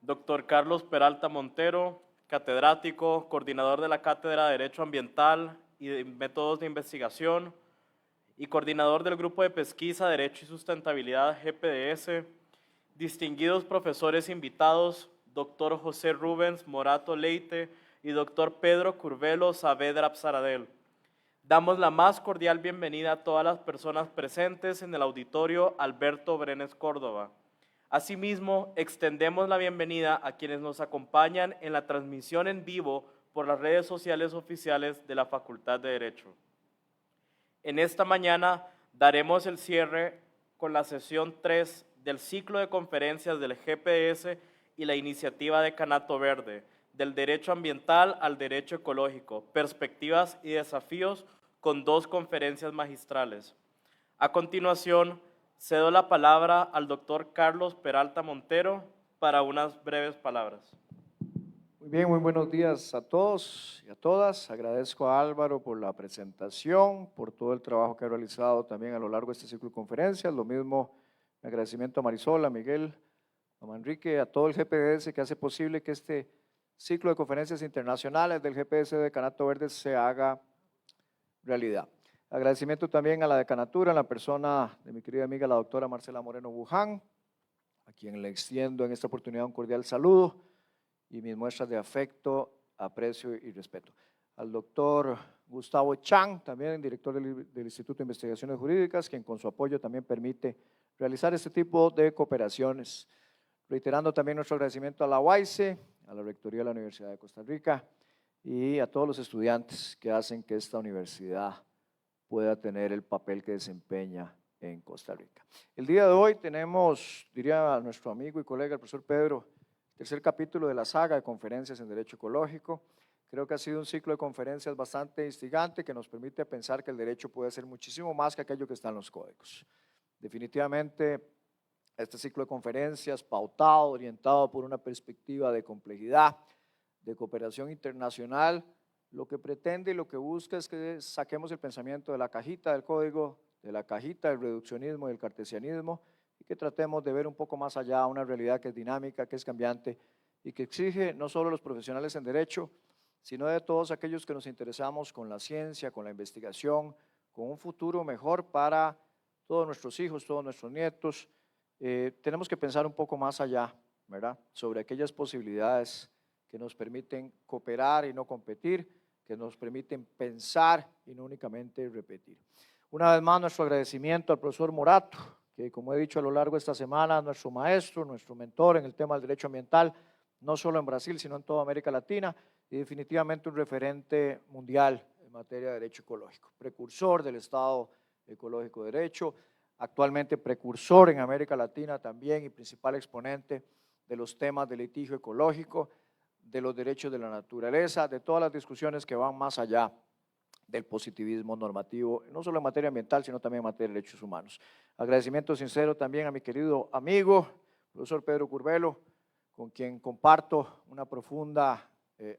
Doctor Carlos Peralta Montero, catedrático, coordinador de la Cátedra de Derecho Ambiental y de Métodos de Investigación y coordinador del Grupo de Pesquisa, Derecho y Sustentabilidad GPDS, distinguidos profesores invitados, doctor José Rubens Morato Leite y doctor Pedro Curvelo Saavedra Psaradel. Damos la más cordial bienvenida a todas las personas presentes en el auditorio Alberto Brenes Córdoba. Asimismo, extendemos la bienvenida a quienes nos acompañan en la transmisión en vivo por las redes sociales oficiales de la Facultad de Derecho. En esta mañana daremos el cierre con la sesión 3 del ciclo de conferencias del GPS y la iniciativa de Canato Verde, del derecho ambiental al derecho ecológico, perspectivas y desafíos, con 2 conferencias magistrales. A continuación, cedo la palabra al doctor Carlos Peralta Montero para unas breves palabras. Muy bien, muy buenos días a todos y a todas. Agradezco a Álvaro por la presentación, por todo el trabajo que ha realizado también a lo largo de este ciclo de conferencias. Lo mismo, mi agradecimiento a Marisol, a Miguel, a Manrique, a todo el GPS que hace posible que este ciclo de conferencias internacionales del GPS de Canato Verde se haga realidad. Agradecimiento también a la decanatura, en la persona de mi querida amiga la doctora Marcela Moreno Buján, a quien le extiendo en esta oportunidad un cordial saludo y mis muestras de afecto, aprecio y respeto. Al doctor Gustavo Chang, también director del Instituto de Investigaciones Jurídicas, quien con su apoyo también permite realizar este tipo de cooperaciones. Reiterando también nuestro agradecimiento a la UAICE, a la Rectoría de la Universidad de Costa Rica y a todos los estudiantes que hacen que esta universidad pueda tener el papel que desempeña en Costa Rica. El día de hoy tenemos, diría a nuestro amigo y colega, el profesor Pedro, tercer capítulo de la saga de conferencias en Derecho Ecológico. Creo que ha sido un ciclo de conferencias bastante instigante que nos permite pensar que el derecho puede ser muchísimo más que aquello que está en los códigos. Definitivamente, este ciclo de conferencias pautado, orientado por una perspectiva de complejidad, de cooperación internacional, lo que pretende y lo que busca es que saquemos el pensamiento de la cajita del código, de la cajita del reduccionismo y del cartesianismo, y que tratemos de ver un poco más allá una realidad que es dinámica, que es cambiante y que exige no solo los profesionales en derecho, sino de todos aquellos que nos interesamos con la ciencia, con la investigación, con un futuro mejor para todos nuestros hijos, todos nuestros nietos. Tenemos que pensar un poco más allá, ¿verdad?, sobre aquellas posibilidades que nos permiten cooperar y no competir, que nos permiten pensar y no únicamente repetir. Una vez más, nuestro agradecimiento al profesor Morato, que como he dicho a lo largo de esta semana, nuestro maestro, nuestro mentor en el tema del derecho ambiental, no solo en Brasil, sino en toda América Latina, y definitivamente un referente mundial en materia de derecho ecológico, precursor del Estado Ecológico de Derecho, actualmente precursor en América Latina también y principal exponente de los temas de litigio ecológico, de los derechos de la naturaleza, de todas las discusiones que van más allá del positivismo normativo, no solo en materia ambiental, sino también en materia de derechos humanos. Agradecimiento sincero también a mi querido amigo, profesor Pedro Curvelo, con quien comparto una profunda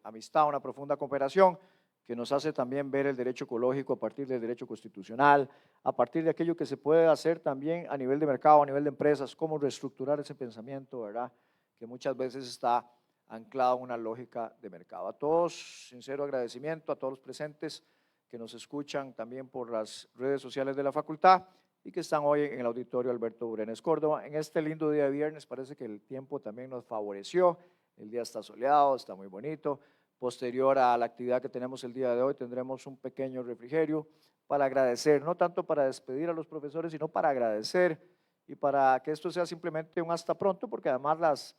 amistad, una profunda cooperación, que nos hace también ver el derecho ecológico a partir del derecho constitucional, a partir de aquello que se puede hacer también a nivel de mercado, a nivel de empresas, cómo reestructurar ese pensamiento, ¿verdad?, que muchas veces está anclado en una lógica de mercado. A todos, sincero agradecimiento, a todos los presentes que nos escuchan también por las redes sociales de la facultad y que están hoy en el auditorio Alberto Brenes Córdoba. En este lindo día de viernes parece que el tiempo también nos favoreció, el día está soleado, está muy bonito. Posterior a la actividad que tenemos el día de hoy tendremos un pequeño refrigerio para agradecer, no tanto para despedir a los profesores, sino para agradecer y para que esto sea simplemente un hasta pronto, porque además las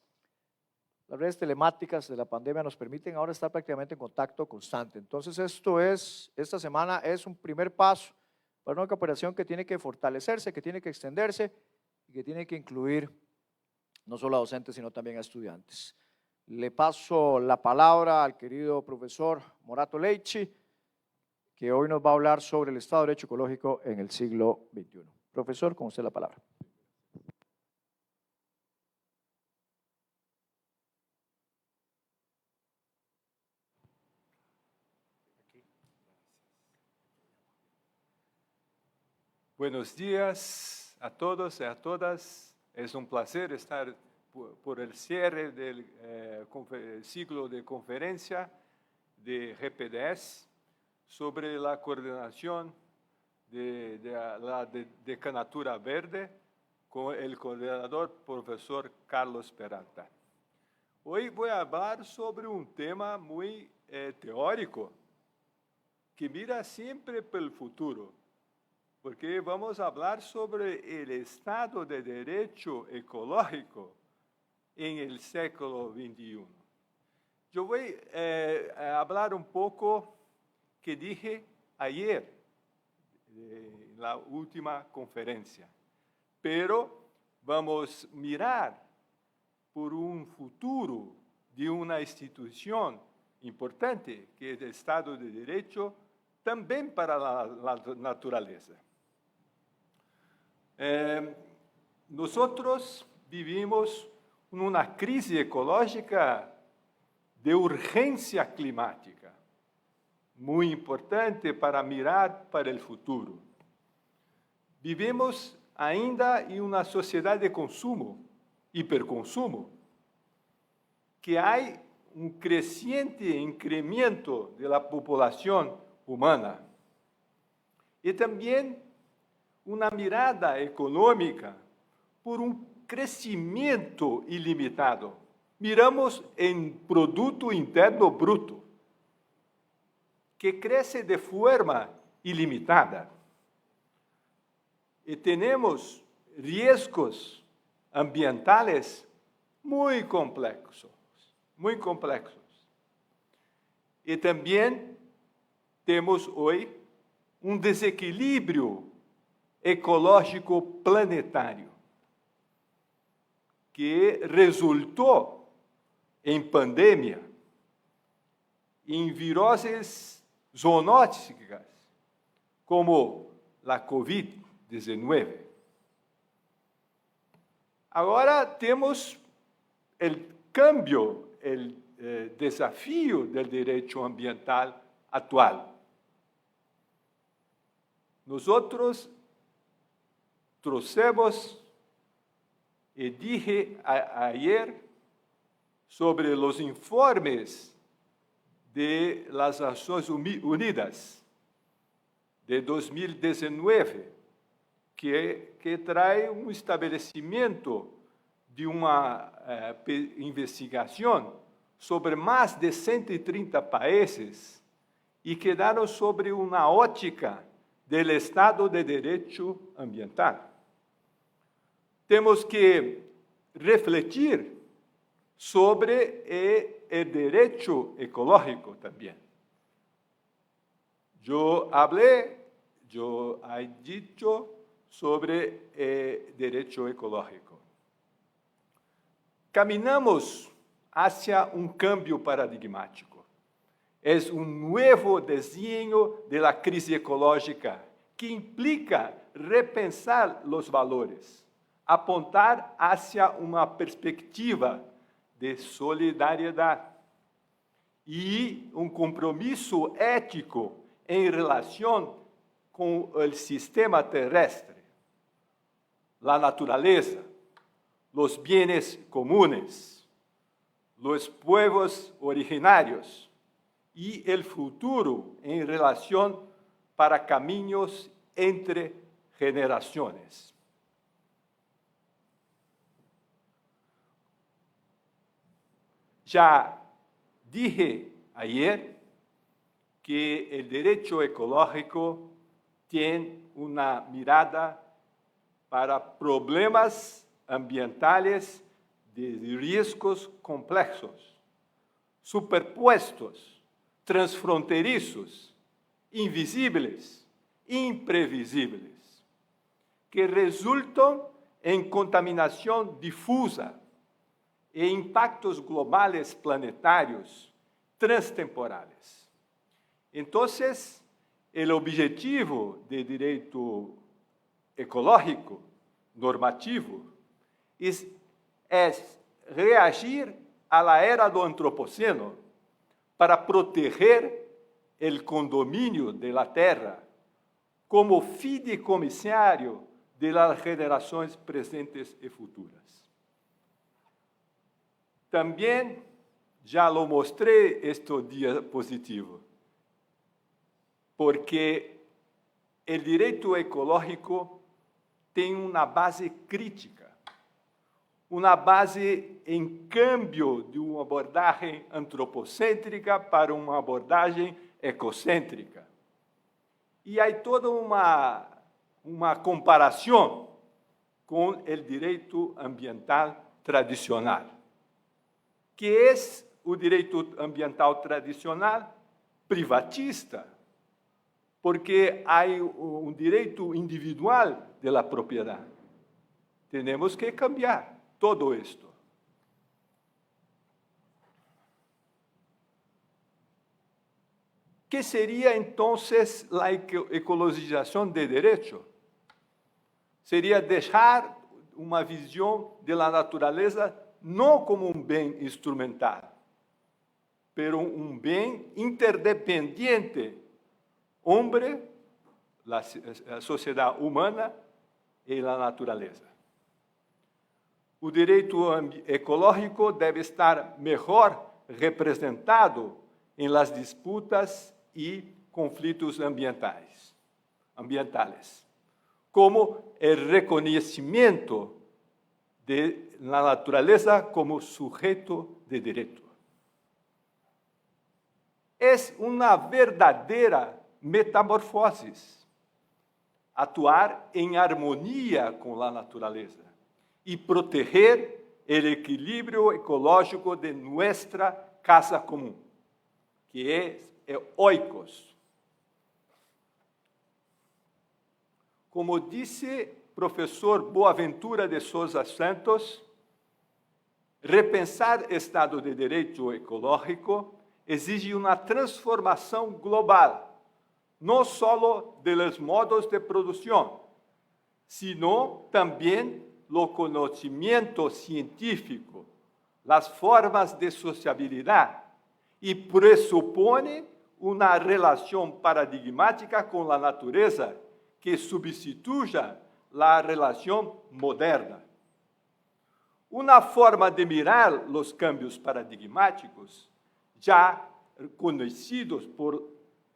redes telemáticas de la pandemia nos permiten ahora estar prácticamente en contacto constante. Entonces esta semana es un primer paso para una cooperación que tiene que fortalecerse, que tiene que extenderse y que tiene que incluir no solo a docentes, sino también a estudiantes. Le paso la palabra al querido profesor Morato Leite, que hoy nos va a hablar sobre el Estado de Derecho Ecológico en el siglo XXI. Profesor, con usted la palabra. Buenos días a todos y a todas. Es un placer estar por el cierre del ciclo de conferencia de GPDS sobre la coordinación de la Decanatura Verde con el coordinador profesor Carlos Peralta. Hoy voy a hablar sobre un tema muy teórico, que mira siempre para el futuro, porque vamos a hablar sobre el Estado de Derecho ecológico en el siglo XXI. Yo voy a hablar un poco que dije ayer, en la última conferencia, pero vamos a mirar por un futuro de una institución importante, que es el Estado de Derecho, también para la naturaleza. Nosotros vivimos una crisis ecológica de urgencia climática, muy importante para mirar para el futuro. Vivimos ainda en una sociedad de consumo, hiperconsumo, que hay un creciente incremento de la población humana y también una mirada económica por un crecimiento ilimitado. Miramos en Producto Interno Bruto, que crece de forma ilimitada. Y tenemos riesgos ambientales muy complejos, muy complejos. Y también tenemos hoy un desequilibrio ecológico planetário, que resultó en pandemia, en viroses zoonóticas, como la COVID-19. Agora temos o cambio, o desafio do direito ambiental atual. Nós trouxemos e dije ayer sobre os informes de las Nações Unidas de 2019, que traz um estabelecimento de uma investigação sobre mais de 130 países e que deram sobre uma ótica do Estado de Direito Ambiental. Temos que refletir sobre o direito ecológico também. Eu he dicho sobre o direito ecológico. Caminhamos hacia um cambio paradigmático. É novo desenho da crise ecológica que implica repensar os valores, apontar hacia uma perspectiva de solidariedade e um compromisso ético em relação com o sistema terrestre, a natureza, os bienes comunes, os pueblos originários e o futuro em relação para caminhos entre gerações. Já dije ayer que o direito ecológico tem uma mirada para problemas ambientales de riscos complexos, superpuestos, transfronterizos, invisíveis, imprevisíveis, que resultam em contaminação difusa e impactos globais planetários transtemporales. Então, o objetivo de direito ecológico normativo é reagir à era do antropoceno para proteger o condomínio da terra como fideicomissário das gerações presentes e futuras. También ya lo mostré este diapositivo, porque el derecho ecológico tiene una base crítica, una base en cambio de una abordaje antropocéntrica para una abordaje ecocéntrica. Y hay toda una comparación con el derecho ambiental tradicional. Que es o direito ambiental tradicional privatista, porque hay un direito individual de la propiedad. Tenemos que cambiar todo esto. ¿Qué sería entonces la ecologización de derecho? Sería dejar una visión de la naturaleza no como un bien instrumental, pero un bien interdependiente, hombre, la sociedad humana y la naturaleza. El derecho ecológico debe estar mejor representado en las disputas y conflictos ambientales, como el reconocimiento de la naturaleza como sujeto de derecho. Es una verdadera metamorfosis actuar en armonía con la naturaleza y proteger el equilibrio ecológico de nuestra casa común, que es oikos. Como dice professor Boaventura de Souza Santos, repensar Estado de Direito ecológico exige uma transformação global, não só de los modos de produção, sino também o conhecimento científico, as formas de sociabilidade, e pressupõe uma relação paradigmática com a natureza que substituya la relación moderna. Una forma de mirar los cambios paradigmáticos, ya conocidos por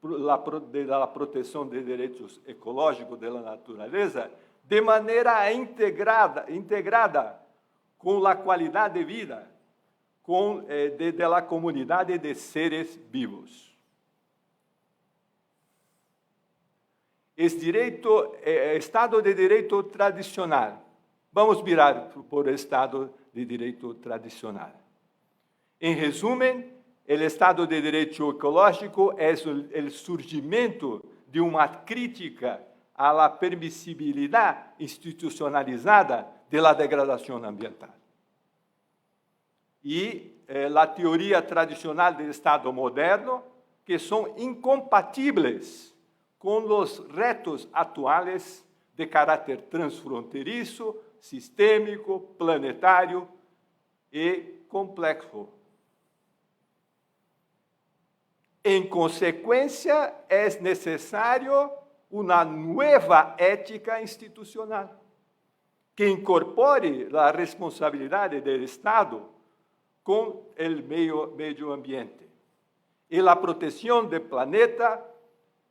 la protección de derechos ecológicos de la naturaleza, de manera integrada con la calidad de vida de la comunidad de seres vivos. Estado de Direito tradicional. Vamos mirar por Estado de Direito tradicional. Em resumo, o Estado de Direito ecológico é o surgimento de uma crítica à permissibilidade institucionalizada da degradação ambiental. E a teoria tradicional do Estado moderno, que são incompatíveis com os retos atuais de caráter transfronteiriço, sistêmico, planetário e complexo. Em consequência, é necessário uma nova ética institucional que incorpore a responsabilidade do Estado com o meio ambiente e a proteção do planeta,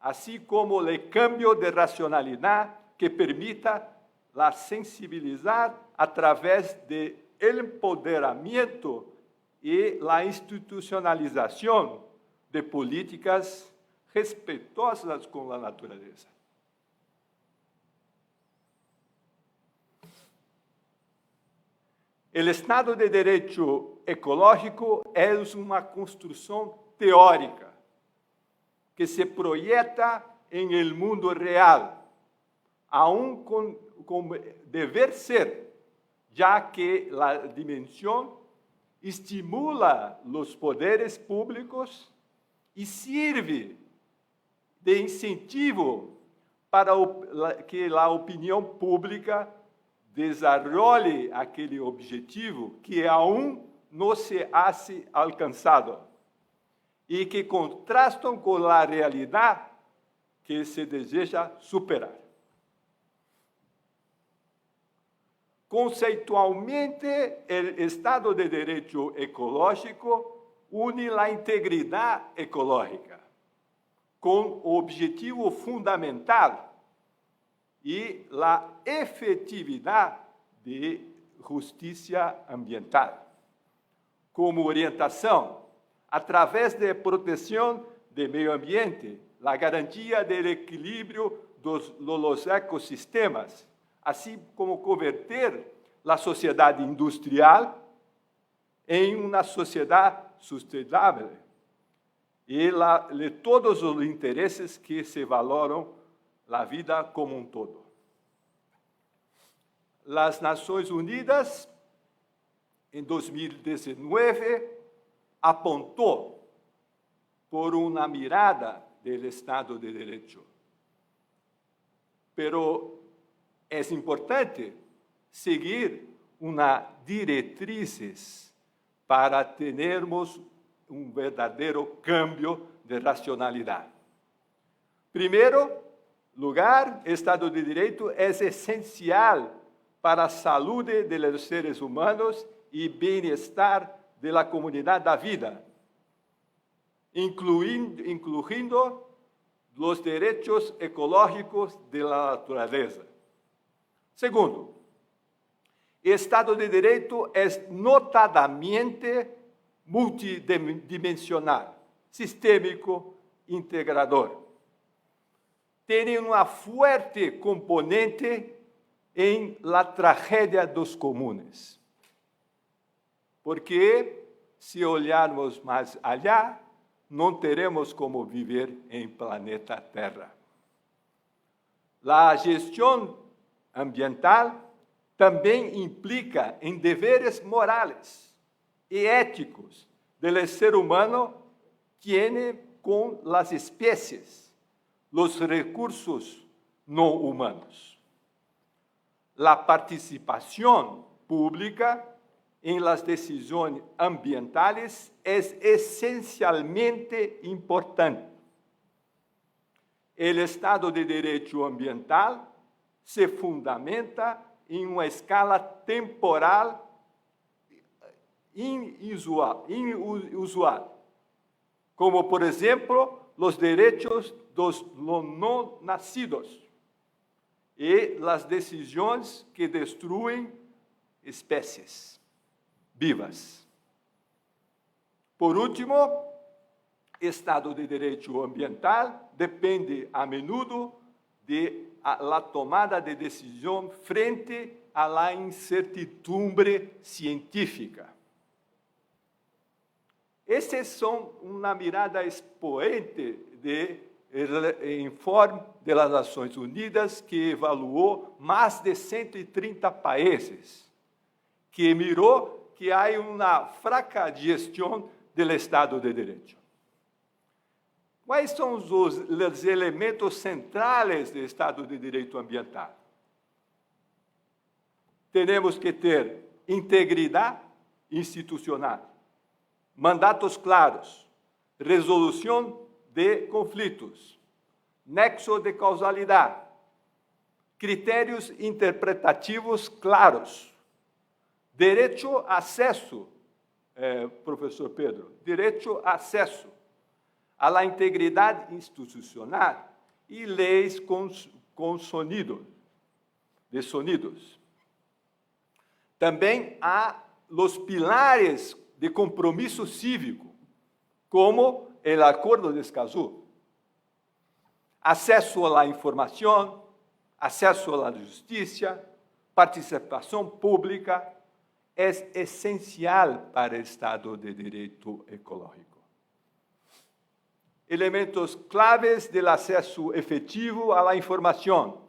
assim como o cambio de racionalidade que permita la sensibilizar através de empoderamento e la institucionalização de políticas respeitosas com a natureza. O Estado de Direito ecológico é uma construção teórica que se proyecta en el mundo real, aún con deber ser, ya que la dimensión estimula los poderes públicos y sirve de incentivo para que la opinión pública desarrolle aquele objetivo que aún no se ha alcanzado e que contrastam com a realidade que se deseja superar. Conceitualmente, o Estado de Direito ecológico une a integridade ecológica com o objetivo fundamental e a efetividade de justiça ambiental. Como orientação, através da proteção do meio ambiente, a garantia do equilíbrio dos ecossistemas, assim como converter a sociedade industrial em uma sociedade sustentável e de todos os interesses que se valoram a vida como um todo. As Nações Unidas, em 2019, apontou por uma mirada do Estado de Direito. Pero é importante seguir diretrizes para termos verdadeiro cambio de racionalidade. Primeiro lugar, Estado de Direito é essencial para a saúde dos seres humanos e bem-estar da comunidade da vida, incluindo os direitos ecológicos da natureza. Segundo, Estado de Direito é notadamente multidimensional, sistêmico, integrador. Tem uma forte componente em la tragédia dos comunes. Porque, se olharmos mais allá, não teremos como viver em planeta Terra. A gestão ambiental também implica em deveres morais e éticos do ser humano tiene com as espécies, os recursos não humanos. A participação pública em las decisões ambientales é essencialmente importante. O Estado de Direito ambiental se fundamenta em uma escala temporal inusual, como, por exemplo, os direitos dos não nascidos e as decisões que destruem espécies vivas. Por último, Estado de Direito ambiental depende a menudo da tomada de decisão frente à incertidumbre científica. Esses são uma mirada expoente do informe das Nações Unidas, que evaluou mais de 130 países, que mirou que há uma fraca gestão do Estado de Direito. Quais são os elementos centrais do Estado de Direito ambiental? Temos que ter integridade institucional, mandatos claros, resolução de conflitos, nexo de causalidade, critérios interpretativos claros, direito a acesso, professor Pedro, direito a acesso à integridade institucional e leis com sonidos. Também há os pilares de compromisso cívico, como o Acordo de Escazú. Acesso à informação, acesso à justiça, participação pública, é essencial para o Estado de Direito ecológico. Elementos claves do acesso efetivo à informação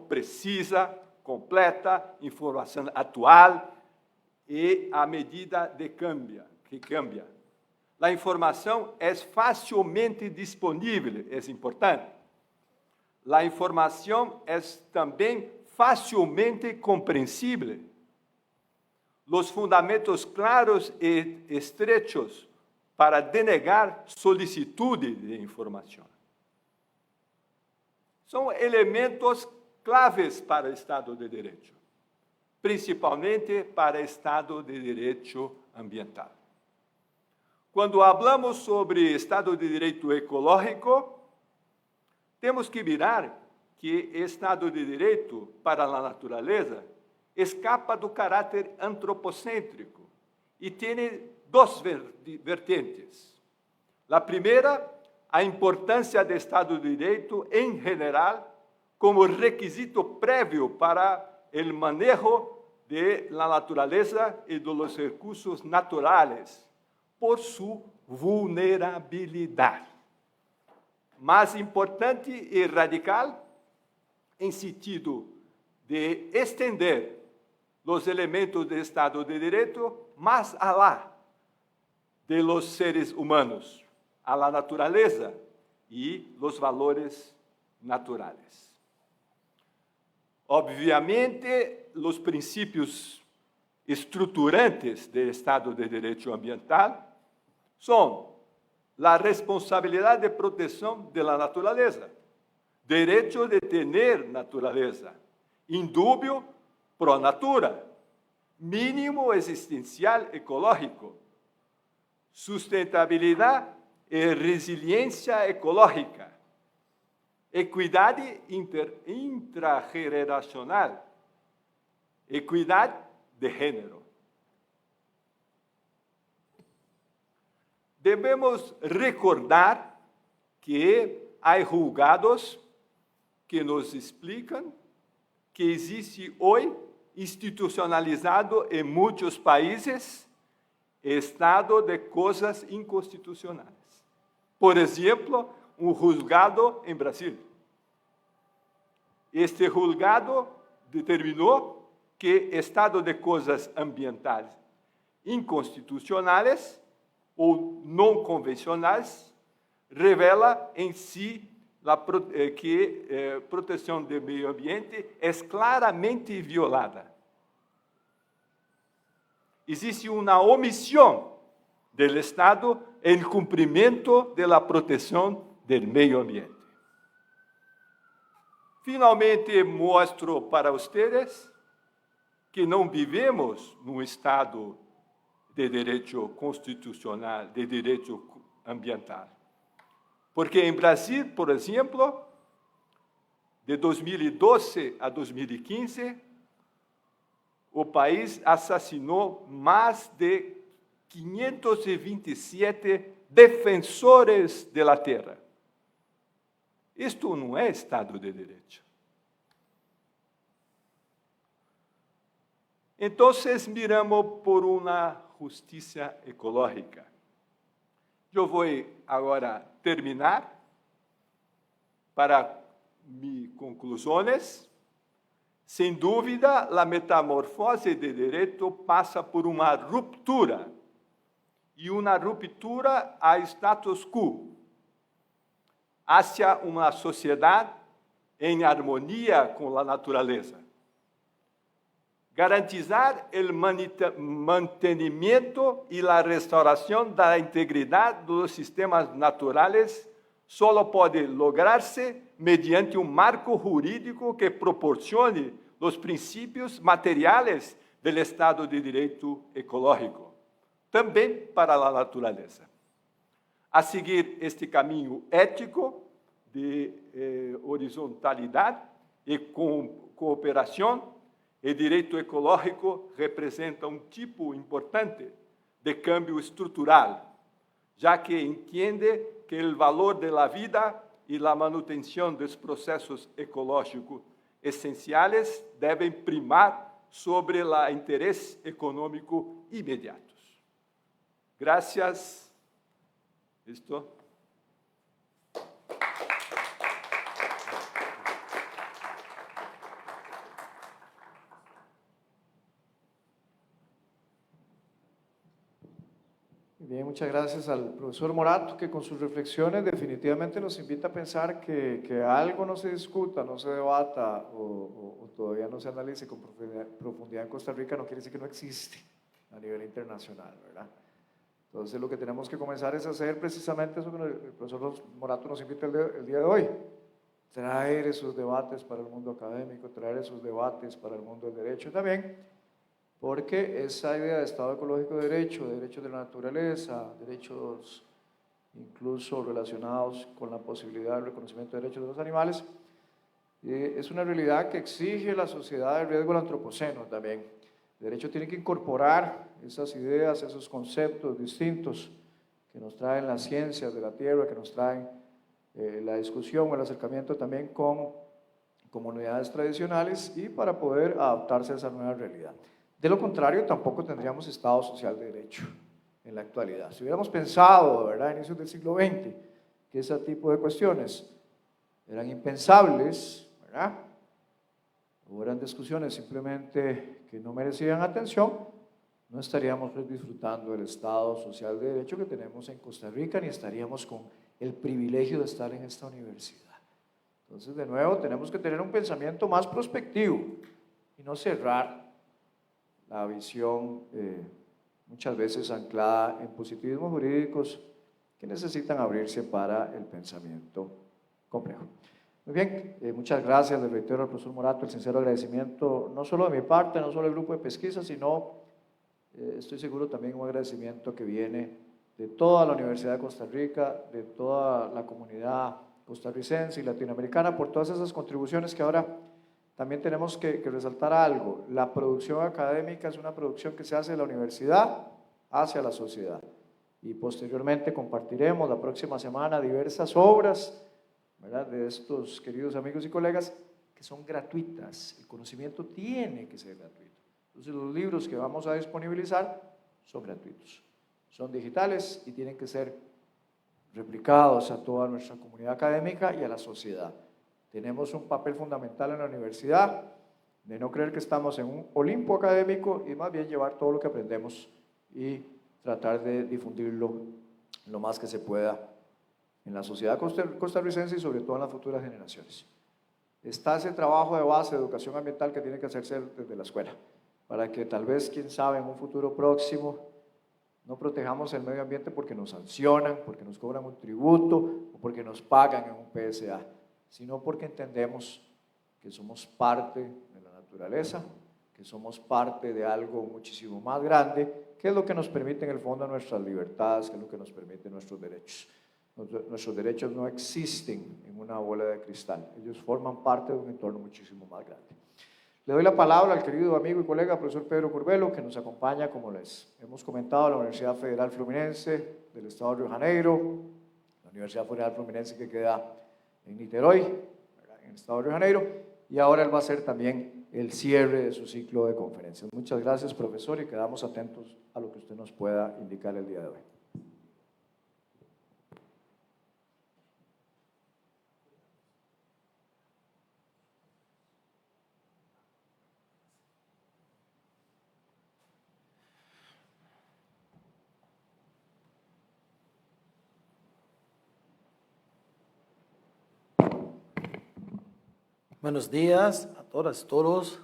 precisa, completa, informação atual e à medida que cambia. A informação é facilmente disponível, é importante. A informação é também facilmente compreensível. Os fundamentos claros e estrechos para denegar solicitude de informação. São elementos claves para o Estado de Direito. principalmente para Estado de Direito ambiental. Quando falamos sobre Estado de Direito ecológico, temos que mirar que Estado de Direito para a natureza escapa do caráter antropocêntrico e tem duas vertentes. A primeira, a importância do Estado de Direito em geral como requisito prévio para o manejo da natureza e dos recursos naturais, por sua vulnerabilidade. Mais importante e radical, em sentido de estender os elementos do Estado de Direito mais além de los seres humanos, a la natureza e os valores naturais. Obviamente, os princípios estruturantes do Estado de Direito ambiental são a responsabilidade de proteção da natureza, direito de ter natureza, indúbio pro natura, mínimo existencial ecológico, sustentabilidade e resiliência ecológica, equidade intrageracional, equidade de gênero. Devemos recordar que há julgados que nos explicam que existe hoje, institucionalizado em muitos países, estado de coisas inconstitucionais. Por exemplo, julgado em Brasil. Este julgado determinou que estado de coisas ambientais inconstitucionais ou não convencionais revela em si que proteção do meio ambiente é claramente violada. Existe uma omissão do Estado em cumprimento da proteção do meio ambiente. Finalmente, mostro para vocês que não vivemos num Estado de direito constitucional, de direito ambiental. Porque em Brasil, por exemplo, de 2012 a 2015, o país assassinou mais de 527 defensores da terra. Isto não é Estado de Direito. Então, miramos por uma justiça ecológica. Eu vou agora terminar para minhas conclusões. Sem dúvida, a metamorfose de direito passa por uma ruptura, e uma ruptura a status quo, hacia uma sociedade em harmonia com a natureza. Garantizar o mantenimento e a restauração da integridade dos sistemas naturais só pode lograr-se mediante um marco jurídico que proporcione os princípios materiais do Estado de Direito ecológico, também para a natureza. A seguir este caminho ético de horizontalidade e cooperação, o direito ecológico representa um tipo importante de câmbio estrutural, já que entende que o valor da vida e a manutenção dos processos ecológicos essenciais devem primar sobre o interesse econômico imediato. Gracias. ¿Listo? Bien, muchas gracias al profesor Morato, que con sus reflexiones definitivamente nos invita a pensar que algo no se discuta, no se debata o todavía no se analice con profundidad en Costa Rica, no quiere decir que no existe a nivel internacional, ¿verdad? Entonces lo que tenemos que comenzar es hacer precisamente eso que el profesor Morato nos invita el día de hoy, traer esos debates para el mundo académico, traer esos debates para el mundo del derecho también, porque esa idea de Estado ecológico de derechos de la naturaleza, derechos incluso relacionados con la posibilidad del reconocimiento de derechos de los animales, es una realidad que exige la sociedad de riesgo del antropoceno también. El derecho tiene que incorporar esas ideas, esos conceptos distintos que nos traen las ciencias de la tierra, que nos traen la discusión o el acercamiento también con comunidades tradicionales y para poder adaptarse a esa nueva realidad. De lo contrario, tampoco tendríamos Estado social de derecho en la actualidad. Si hubiéramos pensado, ¿verdad?, a inicios del siglo XX, que ese tipo de cuestiones eran impensables, ¿verdad?, o eran discusiones simplemente que no merecían atención, no estaríamos pues disfrutando del Estado social de derecho que tenemos en Costa Rica, ni estaríamos con el privilegio de estar en esta universidad. Entonces, de nuevo, tenemos que tener un pensamiento más prospectivo y no cerrar la visión muchas veces anclada en positivismos jurídicos que necesitan abrirse para el pensamiento complejo. Muy bien, muchas gracias, le reitero al profesor Morato el sincero agradecimiento, no solo de mi parte, no solo del grupo de pesquisa, sino estoy seguro también un agradecimiento que viene de toda la Universidad de Costa Rica, de toda la comunidad costarricense y latinoamericana por todas esas contribuciones que ahora también tenemos que resaltar algo. La producción académica es una producción que se hace de la universidad hacia la sociedad y posteriormente compartiremos la próxima semana diversas obras, ¿verdad?, de estos queridos amigos y colegas que son gratuitas. El conocimiento tiene que ser gratuito. Entonces los libros que vamos a disponibilizar son gratuitos, son digitales y tienen que ser replicados a toda nuestra comunidad académica y a la sociedad. Tenemos un papel fundamental en la universidad de no creer que estamos en un Olimpo académico y más bien llevar todo lo que aprendemos y tratar de difundirlo lo más que se pueda en la sociedad costarricense y sobre todo en las futuras generaciones. Está ese trabajo de base de educación ambiental que tiene que hacerse desde la escuela, para que tal vez, quién sabe, en un futuro próximo no protejamos el medio ambiente porque nos sancionan, porque nos cobran un tributo o porque nos pagan en un PSA, sino porque entendemos que somos parte de la naturaleza, que somos parte de algo muchísimo más grande, que es lo que nos permite en el fondo nuestras libertades, que es lo que nos permite nuestros derechos. Nuestros derechos no existen en una bola de cristal, ellos forman parte de un entorno muchísimo más grande. Le doy la palabra al querido amigo y colega profesor Pedro Curbelo, que nos acompaña, como les hemos comentado, a la Universidad Federal Fluminense del Estado de Río de Janeiro, la Universidad Federal Fluminense que queda en Niterói, en el Estado de Río de Janeiro, y ahora él va a hacer también el cierre de su ciclo de conferencias. Muchas gracias, profesor, y quedamos atentos a lo que usted nos pueda indicar el día de hoy. Buenos días a todas y todos.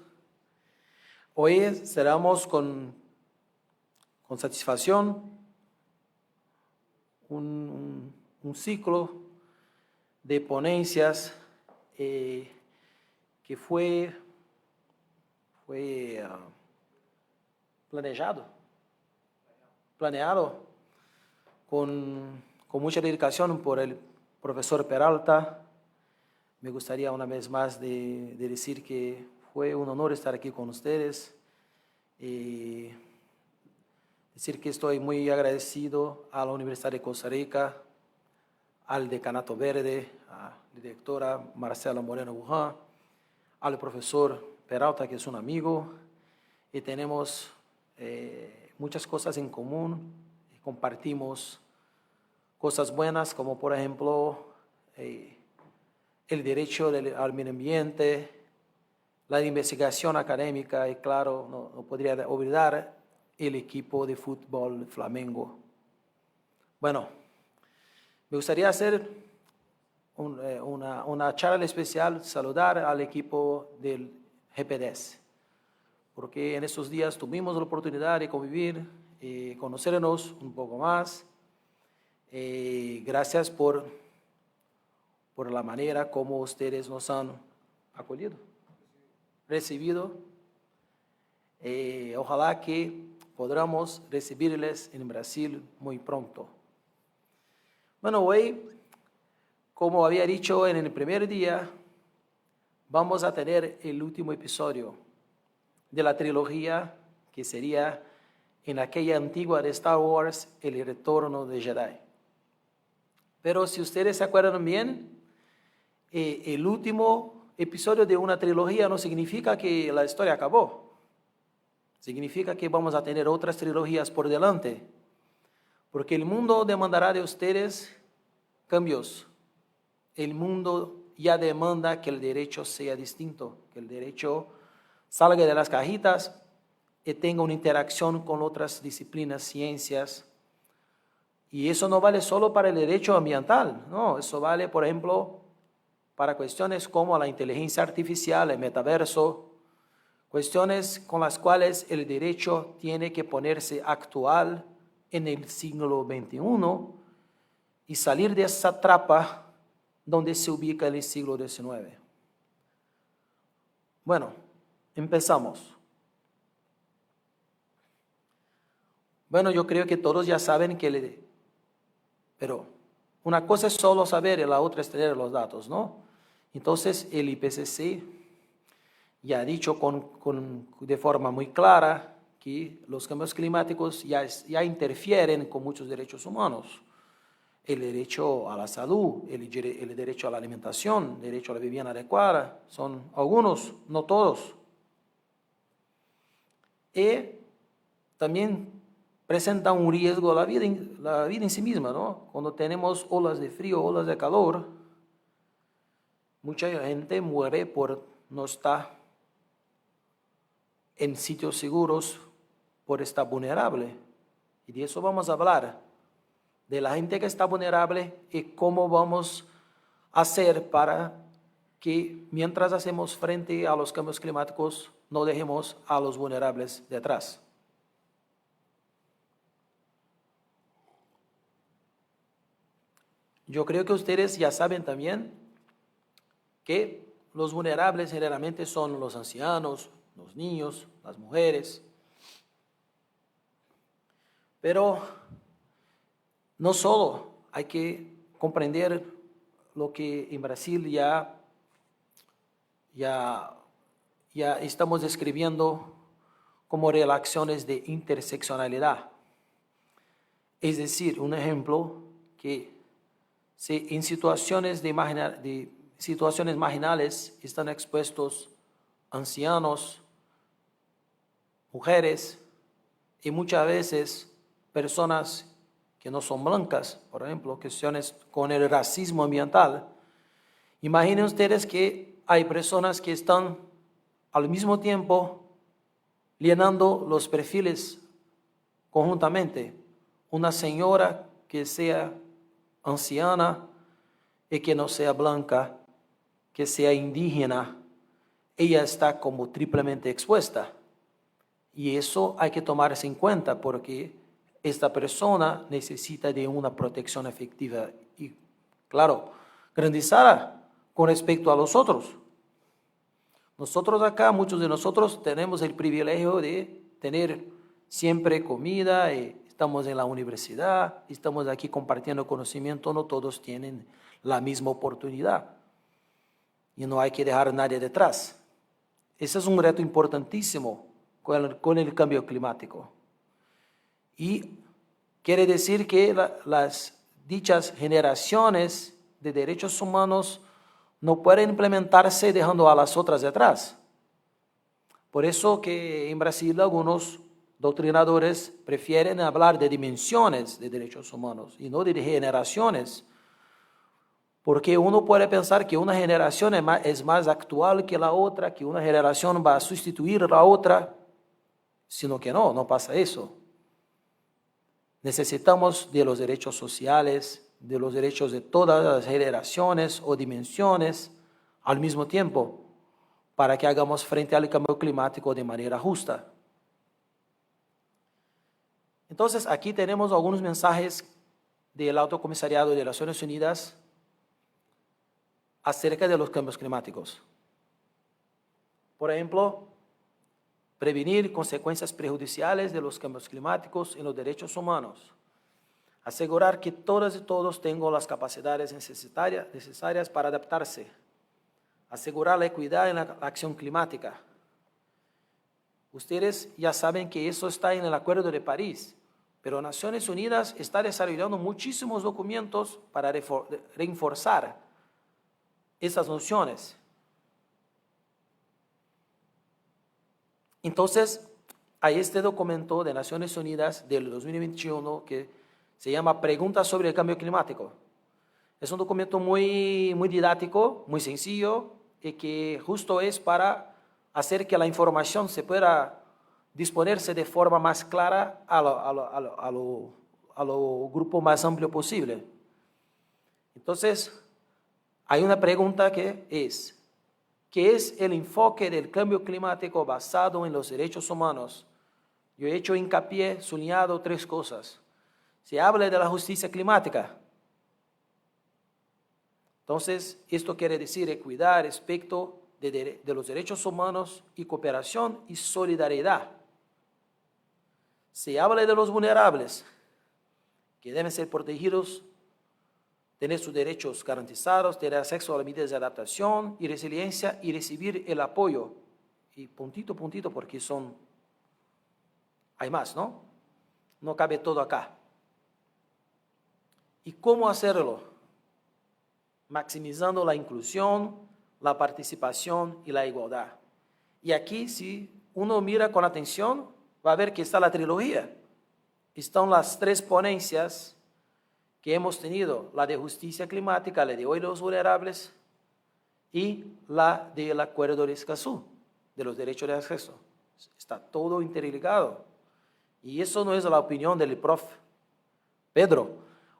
Hoy cerramos con satisfacción un ciclo de ponencias que fue planeado con mucha dedicación por el profesor Peralta. Me gustaría una vez más de decir que fue un honor estar aquí con ustedes y decir que estoy muy agradecido a la Universidad de Costa Rica, al Decanato Verde, a la directora Marcela Moreno Buján, al profesor Peralta, que es un amigo, y tenemos muchas cosas en común, compartimos cosas buenas como por ejemplo el derecho al medio ambiente, la investigación académica y claro, no podría olvidar el equipo de fútbol Flamengo. Bueno, me gustaría hacer una charla especial, saludar al equipo del GPDS, porque en estos días tuvimos la oportunidad de convivir y conocernos un poco más. Gracias por la manera como ustedes nos han acogido, recibido. Ojalá que podamos recibirles en Brasil muy pronto. Bueno, hoy, como había dicho en el primer día, vamos a tener el último episodio de la trilogía que sería en aquella antigua de Star Wars, El Retorno de Jedi. Pero si ustedes se acuerdan bien, el último episodio de una trilogía no significa que la historia acabó. Significa que vamos a tener otras trilogías por delante. Porque el mundo demandará de ustedes cambios. El mundo ya demanda que el derecho sea distinto, que el derecho salga de las cajitas y tenga una interacción con otras disciplinas, ciencias. Y eso no vale solo para el derecho ambiental, no, eso vale, por ejemplo, para cuestiones como la inteligencia artificial, el metaverso, cuestiones con las cuales el derecho tiene que ponerse actual en el siglo XXI y salir de esa trampa donde se ubica el siglo XIX. Bueno, empezamos. Bueno, yo creo que todos ya saben pero una cosa es solo saber y la otra es tener los datos, ¿no? Entonces, el IPCC ya ha dicho de forma muy clara que los cambios climáticos ya interfieren con muchos derechos humanos. El derecho a la salud, el derecho a la alimentación, el derecho a la vivienda adecuada, son algunos, no todos. Y también presenta un riesgo a la vida en sí misma, ¿no? Cuando tenemos olas de frío, olas de calor, mucha gente muere por no estar en sitios seguros, por estar vulnerable. Y de eso vamos a hablar, de la gente que está vulnerable y cómo vamos a hacer para que mientras hacemos frente a los cambios climáticos, no dejemos a los vulnerables detrás. Yo creo que ustedes ya saben también que los vulnerables generalmente son los ancianos, los niños, las mujeres. Pero no solo hay que comprender lo que en Brasil ya estamos describiendo como relaciones de interseccionalidad. Es decir, un ejemplo que si en situaciones situaciones marginales están expuestos ancianos, mujeres y muchas veces personas que no son blancas, por ejemplo, cuestiones con el racismo ambiental. Imaginen ustedes que hay personas que están al mismo tiempo llenando los perfiles conjuntamente. Una señora que sea anciana y que no sea blanca, que sea indígena, ella está como triplemente expuesta. Y eso hay que tomarse en cuenta porque esta persona necesita de una protección efectiva y, claro, garantizada con respecto a los otros. Nosotros acá, muchos de nosotros tenemos el privilegio de tener siempre comida, estamos en la universidad, estamos aquí compartiendo conocimiento, no todos tienen la misma oportunidad y no hay que dejar a nadie detrás. Ese es un reto importantísimo con el cambio climático. Y quiere decir que las dichas generaciones de derechos humanos no pueden implementarse dejando a las otras detrás. Por eso que en Brasil algunos doctrinadores prefieren hablar de dimensiones de derechos humanos y no de generaciones, porque uno puede pensar que una generación es más actual que la otra, que una generación va a sustituir a la otra, sino que no pasa eso. Necesitamos de los derechos sociales, de los derechos de todas las generaciones o dimensiones al mismo tiempo, para que hagamos frente al cambio climático de manera justa. Entonces, aquí tenemos algunos mensajes del Alto Comisariado de Naciones Unidas acerca de los cambios climáticos. Por ejemplo, prevenir consecuencias perjudiciales de los cambios climáticos en los derechos humanos, asegurar que todas y todos tengan las capacidades necesarias para adaptarse, asegurar la equidad en la acción climática. Ustedes ya saben que eso está en el Acuerdo de París, pero Naciones Unidas está desarrollando muchísimos documentos para reforzar esas nociones. Entonces, hay este documento de Naciones Unidas del 2021 que se llama Preguntas sobre el Cambio Climático. Es un documento muy didáctico, muy sencillo, y que justo es para hacer que la información se pueda disponerse de forma más clara a lo grupo más amplio posible. Entonces, hay una pregunta que es, ¿qué es el enfoque del cambio climático basado en los derechos humanos? Yo he hecho hincapié, subrayado 3 cosas. Se habla de la justicia climática. Entonces, esto quiere decir equidad respecto de los derechos humanos y cooperación y solidaridad. Se habla de los vulnerables, que deben ser protegidos, tener sus derechos garantizados, tener acceso a las medidas de adaptación y resiliencia y recibir el apoyo. Y puntito, porque hay más, ¿no? No cabe todo acá. ¿Y cómo hacerlo? Maximizando la inclusión, la participación y la igualdad. Y aquí, si uno mira con atención, va a ver que está la trilogía. Están las 3 ponencias que hemos tenido, la de justicia climática, la de hoy los vulnerables y la del Acuerdo de Escazú, de los derechos de acceso. Está todo interligado. Y eso no es la opinión del prof. Pedro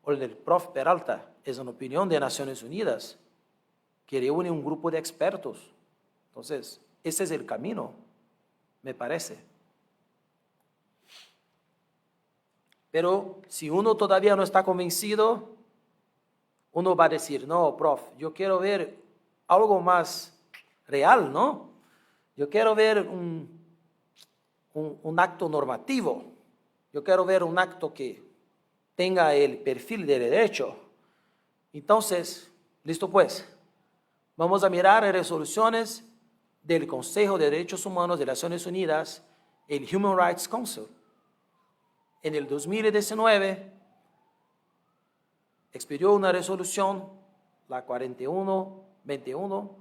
o del prof. Peralta, es una opinión de Naciones Unidas que reúne un grupo de expertos. Entonces, ese es el camino, me parece. Pero si uno todavía no está convencido, uno va a decir, no, prof, yo quiero ver algo más real, ¿no? Yo quiero ver un acto normativo. Yo quiero ver un acto que tenga el perfil de derecho. Entonces, listo pues, vamos a mirar resoluciones del Consejo de Derechos Humanos de las Naciones Unidas, el Human Rights Council. En el 2019, expidió una resolución, la 4121,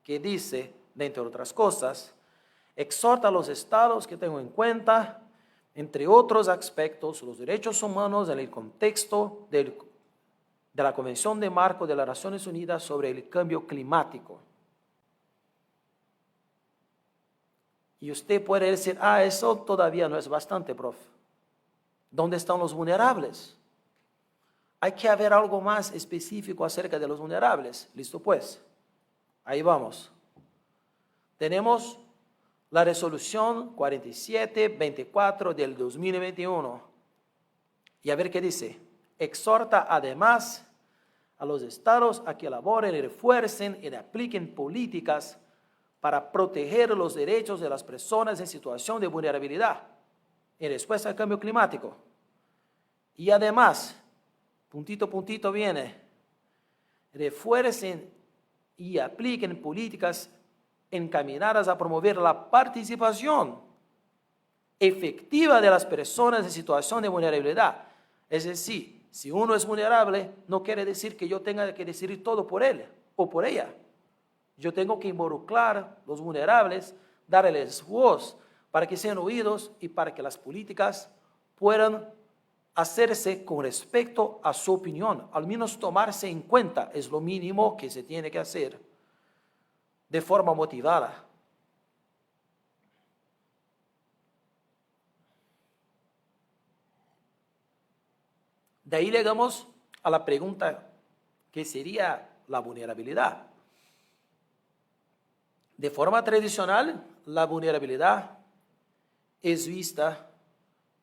que dice, entre otras cosas, exhorta a los estados que tengan en cuenta, entre otros aspectos, los derechos humanos en el contexto de la Convención de Marco de las Naciones Unidas sobre el Cambio Climático. Y usted puede decir, eso todavía no es bastante, prof. ¿Dónde están los vulnerables? Hay que haber algo más específico acerca de los vulnerables. Listo pues, ahí vamos. Tenemos la resolución 4724 del 2021. Y a ver qué dice. Exhorta además a los estados a que elaboren, refuercen y apliquen políticas para proteger los derechos de las personas en situación de vulnerabilidad en respuesta al cambio climático. Y además, puntito viene, refuercen y apliquen políticas encaminadas a promover la participación efectiva de las personas en situación de vulnerabilidad. Es decir, si uno es vulnerable, no quiere decir que yo tenga que decidir todo por él o por ella. Yo tengo que involucrar a los vulnerables, darles voz para que sean oídos y para que las políticas puedan hacerse con respecto a su opinión, al menos tomarse en cuenta, es lo mínimo que se tiene que hacer, de forma motivada. De ahí llegamos a la pregunta que sería la vulnerabilidad. De forma tradicional, la vulnerabilidad es vista,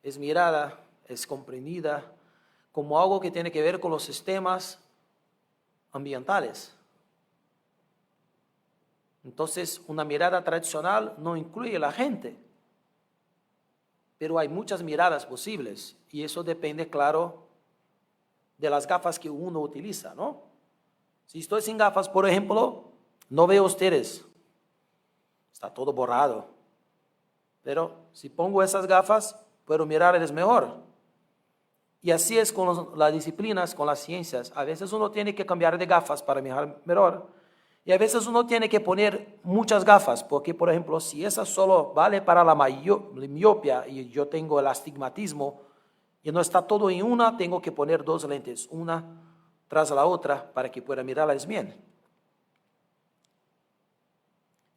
es mirada, es comprendida como algo que tiene que ver con los sistemas ambientales. Entonces, una mirada tradicional no incluye a la gente. pero hay muchas miradas posibles y eso depende, claro, de las gafas que uno utiliza, ¿no? Si estoy sin gafas, por ejemplo, no veo ustedes, está todo borrado, pero si pongo esas gafas, puedo mirarles mejor. Y así es con las disciplinas, con las ciencias. A veces uno tiene que cambiar de gafas para mirar mejor. Y a veces uno tiene que poner muchas gafas, porque, por ejemplo, si esa solo vale para la miopia y yo tengo el astigmatismo y no está todo en una, tengo que poner dos lentes, una tras la otra, para que pueda mirarlas bien.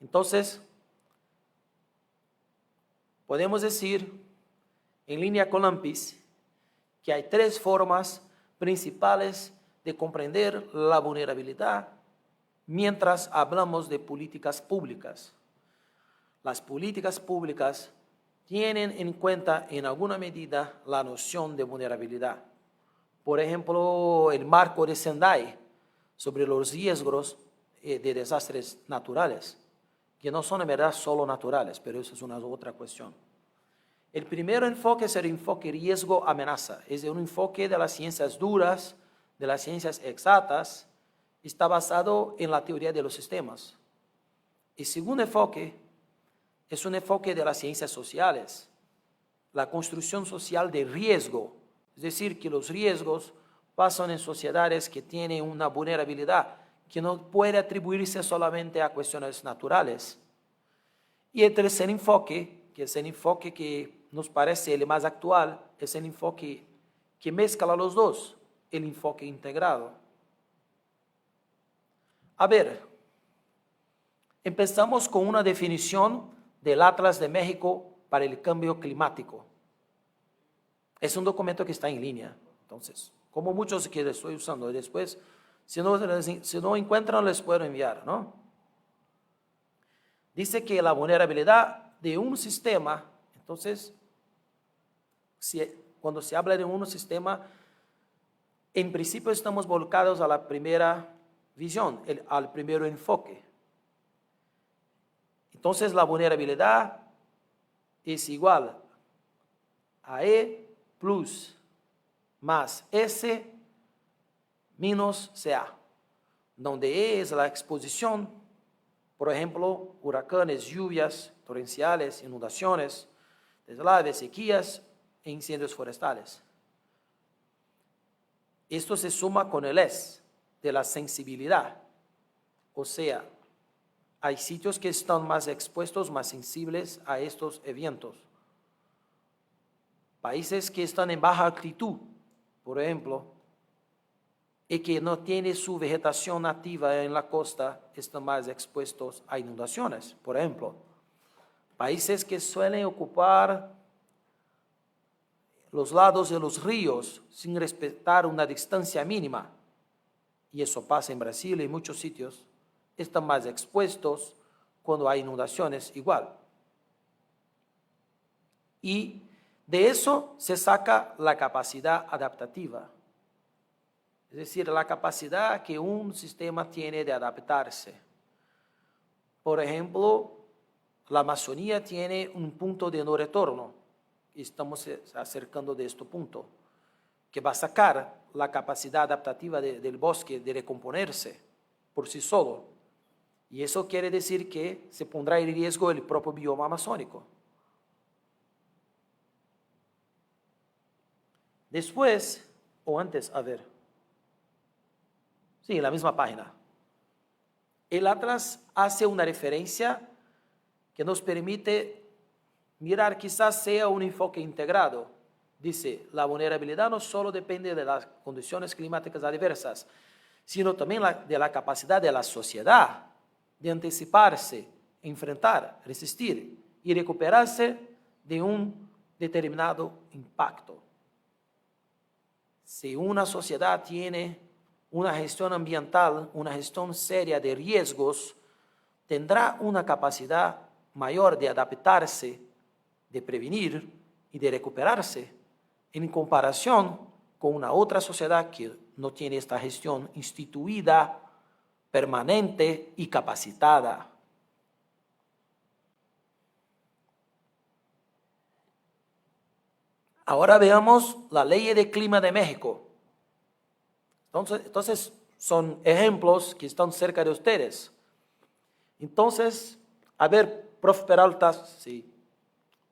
Entonces, podemos decir, en línea con Lampis, que hay tres formas principales de comprender la vulnerabilidad mientras hablamos de políticas públicas. Las políticas públicas tienen en cuenta en alguna medida la noción de vulnerabilidad. Por ejemplo, el marco de Sendai sobre los riesgos de desastres naturales, que no son en verdad solo naturales, pero eso es una otra cuestión. El primer enfoque es el enfoque riesgo-amenaza, es un enfoque de las ciencias duras, de las ciencias exactas, está basado en la teoría de los sistemas. El segundo enfoque es un enfoque de las ciencias sociales, la construcción social de riesgo, es decir, que los riesgos pasan en sociedades que tienen una vulnerabilidad que no puede atribuirse solamente a cuestiones naturales. Y el tercer enfoque, que es el enfoque que nos parece el más actual, es el enfoque que mezcla los dos, el enfoque integrado. A ver, empezamos con una definición del Atlas de México para el cambio climático. Es un documento que está en línea, entonces, como muchos que estoy usando, y después, si no encuentran, les puedo enviar, ¿no? Dice que la vulnerabilidad de un sistema, entonces, cuando se habla de un sistema, en principio estamos volcados a la primera visión, al primer enfoque. Entonces la vulnerabilidad es igual a E plus más S menos CA, donde E es la exposición, por ejemplo, huracanes, lluvias torrenciales, inundaciones, deslaves, sequías e incendios forestales. Esto se suma con el S de la sensibilidad, o sea, hay sitios que están más expuestos, más sensibles a estos eventos. Países que están en baja altitud, por ejemplo, y que no tienen su vegetación nativa en la costa, están más expuestos a inundaciones, por ejemplo. Países que suelen ocupar los lados de los ríos sin respetar una distancia mínima, y eso pasa en Brasil y en muchos sitios, están más expuestos cuando hay inundaciones igual. Y de eso se saca la capacidad adaptativa, es decir, la capacidad que un sistema tiene de adaptarse. Por ejemplo, la Amazonía tiene un punto de no retorno, y estamos acercando de este punto, que va a sacar la capacidad adaptativa del bosque de recomponerse por sí solo. Y eso quiere decir que se pondrá en riesgo el propio bioma amazónico. Después, o antes, a ver. Sí, en la misma página. El Atlas hace una referencia que nos permite mirar, quizás sea un enfoque integrado. Dice, la vulnerabilidad no solo depende de las condiciones climáticas adversas, sino también de la capacidad de la sociedad de anticiparse, enfrentar, resistir y recuperarse de un determinado impacto. Si una sociedad tiene una gestión ambiental, una gestión seria de riesgos, tendrá una capacidad mayor de adaptarse, de prevenir y de recuperarse en comparación con una otra sociedad que no tiene esta gestión instituida, permanente y capacitada. Ahora veamos la ley de clima de México. Entonces son ejemplos que están cerca de ustedes. Entonces, a ver, profe Peralta, sí.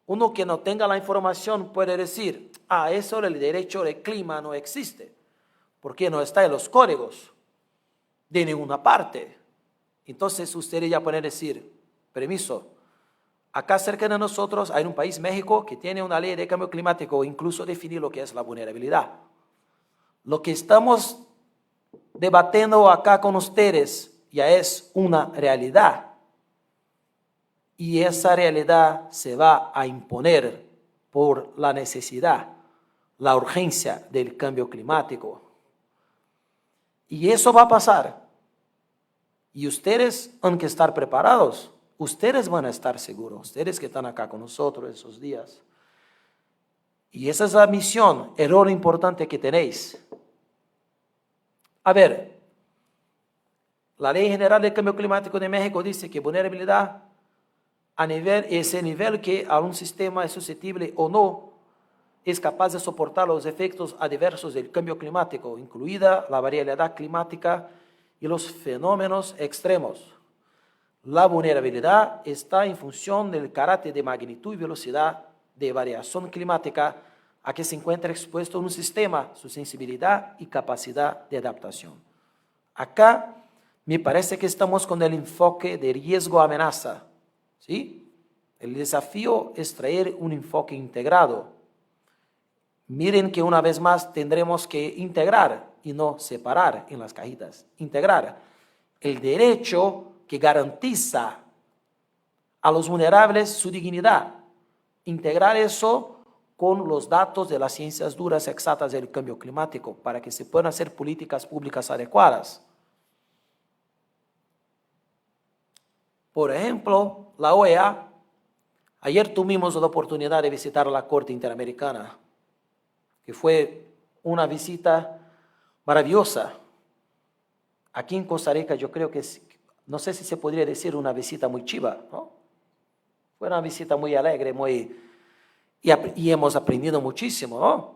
Uno que no tenga la información puede decir, eso del derecho de clima no existe, porque no está en los códigos de ninguna parte. Entonces ustedes ya pueden decir, permiso, acá cerca de nosotros hay un país, México, que tiene una ley de cambio climático, incluso definir lo que es la vulnerabilidad. Lo que estamos debatiendo acá con ustedes ya es una realidad. Y esa realidad se va a imponer por la necesidad, la urgencia del cambio climático. Y eso va a pasar. Y ustedes han que estar preparados. Ustedes van a estar seguros. Ustedes que están acá con nosotros esos días. Y esa es la misión, el rol importante que tenéis. A ver, la Ley General del Cambio Climático de México dice que vulnerabilidad ese nivel que a un sistema es susceptible o no es capaz de soportar los efectos adversos del cambio climático, incluida la variabilidad climática y los fenómenos extremos. La vulnerabilidad está en función del carácter de magnitud y velocidad de variación climática a que se encuentra expuesto un sistema, su sensibilidad y capacidad de adaptación. Acá me parece que estamos con el enfoque de riesgo-amenaza. ¿Sí? El desafío es traer un enfoque integrado. Miren que una vez más tendremos que integrar y no separar en las cajitas. Integrar el derecho que garantiza a los vulnerables su dignidad. Integrar eso con los datos de las ciencias duras exactas del cambio climático para que se puedan hacer políticas públicas adecuadas. Por ejemplo, la OEA, ayer tuvimos la oportunidad de visitar la Corte Interamericana, que fue una visita maravillosa. Aquí en Costa Rica yo creo que, no sé si se podría decir una visita muy chiva, ¿no? Fue una visita muy alegre, y hemos aprendido muchísimo, ¿no?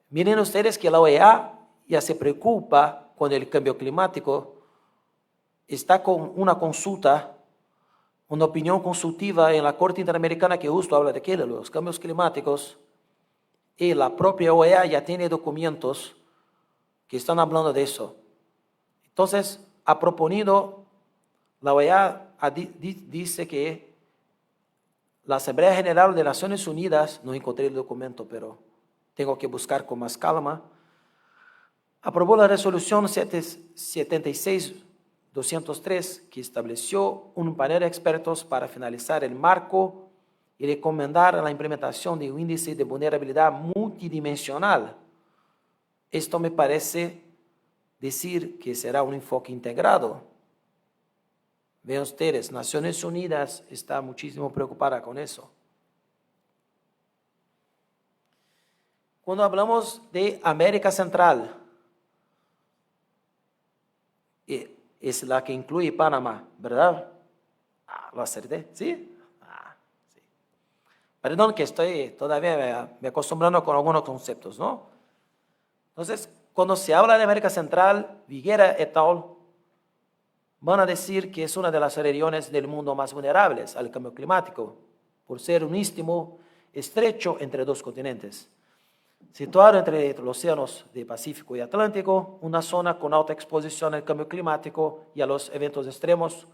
Miren ustedes que la OEA ya se preocupa con el cambio climático, está con una consulta, una opinión consultiva en la Corte Interamericana que justo habla de los cambios climáticos, y la propia OEA ya tiene documentos que están hablando de eso. Entonces, ha proponido, la OEA dice que la Asamblea General de Naciones Unidas, no encontré el documento, pero tengo que buscar con más calma, aprobó la resolución 76-203 que estableció un panel de expertos para finalizar el marco y recomendar la implementación de un índice de vulnerabilidad multidimensional. Esto me parece decir que será un enfoque integrado. Vean ustedes, Naciones Unidas está muchísimo preocupada con eso. Cuando hablamos de América Central, es la que incluye Panamá, ¿verdad? ¿Lo acerté? ¿Sí? Sí. Perdón que estoy todavía me acostumbrando con algunos conceptos, ¿no? Entonces, cuando se habla de América Central, Viguera et al. Van a decir que es una de las regiones del mundo más vulnerables al cambio climático, por ser un istmo estrecho entre dos continentes. Situado entre los océanos de Pacífico y Atlántico, una zona con alta exposición al cambio climático y a los eventos extremos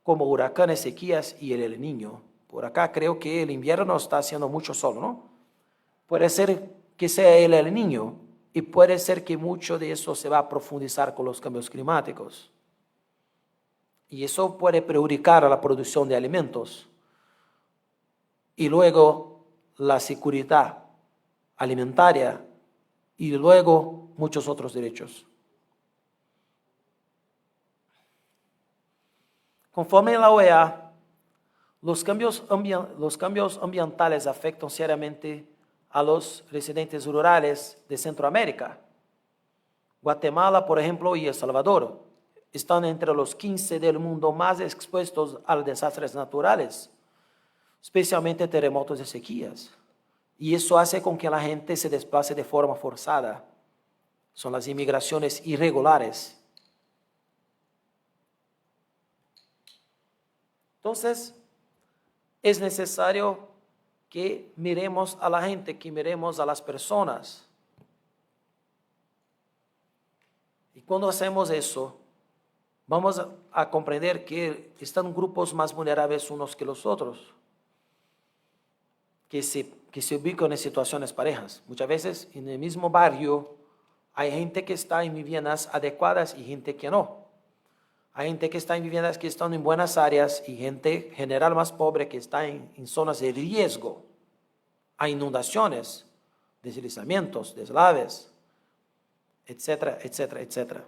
como huracanes, sequías y el Niño. Por acá creo que el invierno está haciendo mucho sol, ¿no? Puede ser que sea el Niño y puede ser que mucho de eso se va a profundizar con los cambios climáticos. Y eso puede perjudicar a la producción de alimentos. Y luego la seguridad alimentaria y luego muchos otros derechos. Conforme la OEA, los cambios ambientales afectan seriamente a los residentes rurales de Centroamérica. Guatemala, por ejemplo, y El Salvador están entre los 15 del mundo más expuestos a los desastres naturales, especialmente terremotos y sequías. y eso hace con que la gente se desplace de forma forzada. Son las inmigraciones irregulares. Entonces, es necesario que miremos a la gente, que miremos a las personas. Y cuando hacemos eso, vamos a comprender que están grupos más vulnerables unos que los otros, que se ubican en situaciones parejas. Muchas veces en el mismo barrio hay gente que está en viviendas adecuadas y gente que no. Hay gente que está en viviendas que están en buenas áreas y gente general más pobre que está en zonas de riesgo. Hay inundaciones, deslizamientos, deslaves, etcétera, etcétera, etcétera.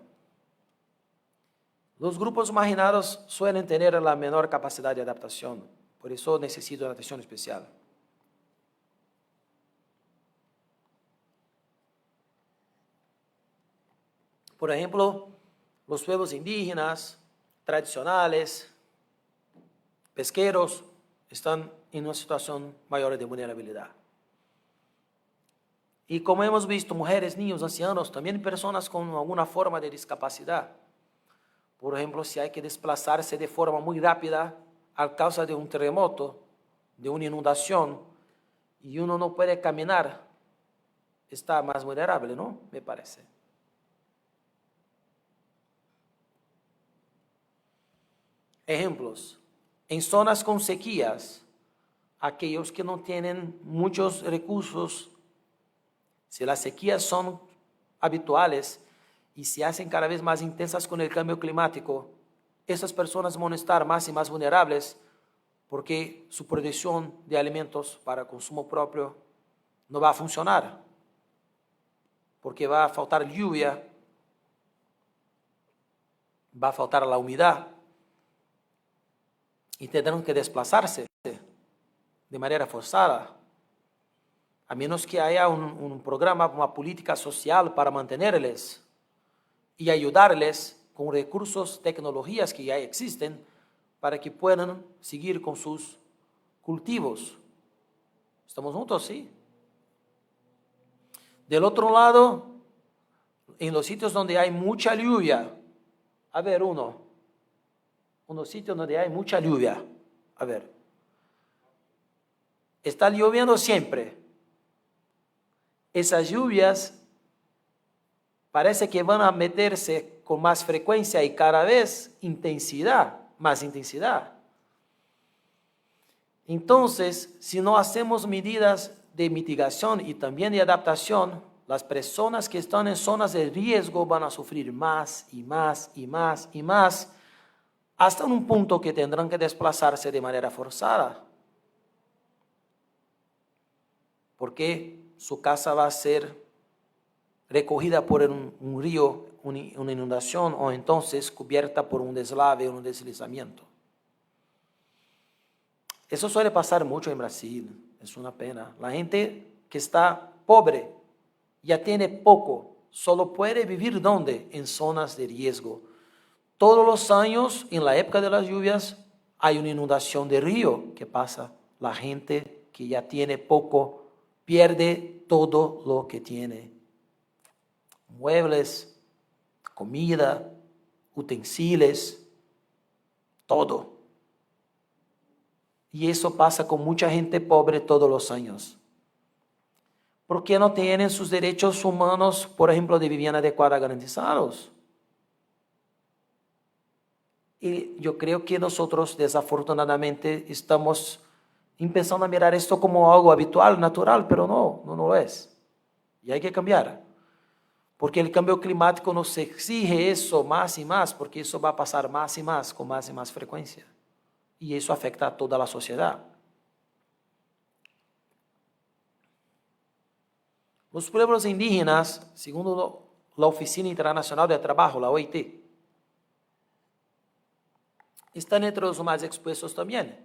Los grupos marginados suelen tener la menor capacidad de adaptación, por eso necesitan atención especial. Por ejemplo, los pueblos indígenas, tradicionales, pesqueros, están en una situación mayor de vulnerabilidad. Y como hemos visto, mujeres, niños, ancianos, también personas con alguna forma de discapacidad. Por ejemplo, si hay que desplazarse de forma muy rápida a causa de un terremoto, de una inundación, y uno no puede caminar, está más vulnerable, ¿no? Me parece. Ejemplos, en zonas con sequías, aquellos que no tienen muchos recursos, si las sequías son habituales y se hacen cada vez más intensas con el cambio climático, esas personas van a estar más y más vulnerables porque su producción de alimentos para consumo propio no va a funcionar, porque va a faltar lluvia, va a faltar la humedad, y tendrán que desplazarse de manera forzada, a menos que haya un programa, una política social para mantenerles y ayudarles con recursos, tecnologías que ya existen para que puedan seguir con sus cultivos. ¿Estamos juntos? Sí. Del otro lado, en los sitios donde hay mucha lluvia, a ver, unos sitios donde hay mucha lluvia. A ver, está lloviendo siempre. Esas lluvias parece que van a meterse con más frecuencia y cada vez más intensidad. Entonces, si no hacemos medidas de mitigación y también de adaptación, las personas que están en zonas de riesgo van a sufrir más y más y más y más, hasta un punto que tendrán que desplazarse de manera forzada, porque su casa va a ser recogida por un río, una inundación, o entonces cubierta por un deslave o un deslizamiento. Eso suele pasar mucho en Brasil, es una pena. La gente que está pobre, ya tiene poco, solo puede vivir ¿dónde? En zonas de riesgo. Todos los años, en la época de las lluvias, hay una inundación de río. ¿Qué pasa? La gente que ya tiene poco pierde todo lo que tiene. Muebles, comida, utensilios, todo. Y eso pasa con mucha gente pobre todos los años. ¿Por qué no tienen sus derechos humanos, por ejemplo, de vivienda adecuada garantizados? Y yo creo que nosotros, desafortunadamente, estamos empezando a mirar esto como algo habitual, natural, pero no lo es. Y hay que cambiar. Porque el cambio climático nos exige eso más y más, porque eso va a pasar más y más, con más y más frecuencia. Y eso afecta a toda la sociedad. Los pueblos indígenas, según la Oficina Internacional de Trabajo, la OIT, están entre los más expuestos también,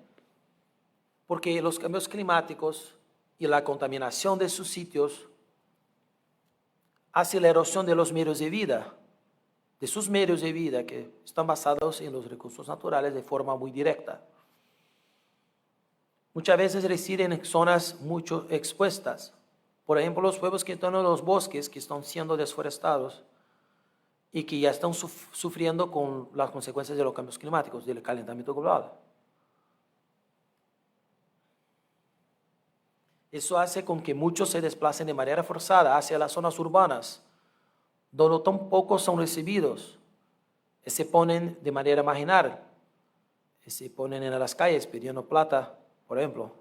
porque los cambios climáticos y la contaminación de sus sitios hace la erosión de los medios de vida, de sus medios de vida que están basados en los recursos naturales de forma muy directa. muchas veces residen en zonas mucho expuestas. Por ejemplo, los pueblos que están en los bosques, que están siendo desforestados y que ya están sufriendo con las consecuencias de los cambios climáticos, del calentamiento global. Eso hace con que muchos se desplacen de manera forzada hacia las zonas urbanas, donde tan pocos son recibidos, y se ponen de manera marginal, y se ponen en las calles pidiendo plata, por ejemplo,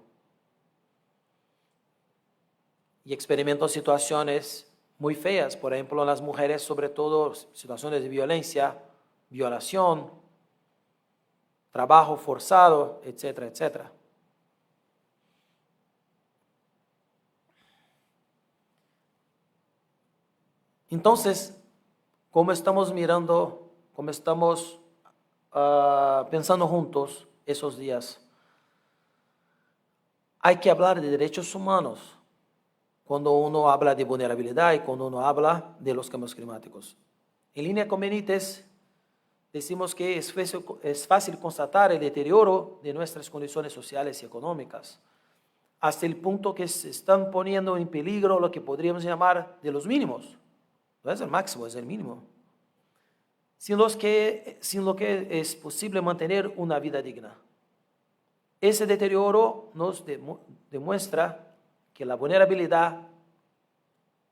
y experimentan situaciones muy feas, por ejemplo, las mujeres, sobre todo situaciones de violencia, violación, trabajo forzado, etcétera, etcétera. Entonces, ¿cómo estamos mirando, cómo estamos pensando juntos esos días? Hay que hablar de derechos humanos cuando uno habla de vulnerabilidad y cuando uno habla de los cambios climáticos. En línea con Benítez, decimos que es fácil constatar el deterioro de nuestras condiciones sociales y económicas, hasta el punto que se están poniendo en peligro lo que podríamos llamar de los mínimos. No es el máximo, es el mínimo. Sin lo que es posible mantener una vida digna. Ese deterioro nos demuestra que la vulnerabilidad,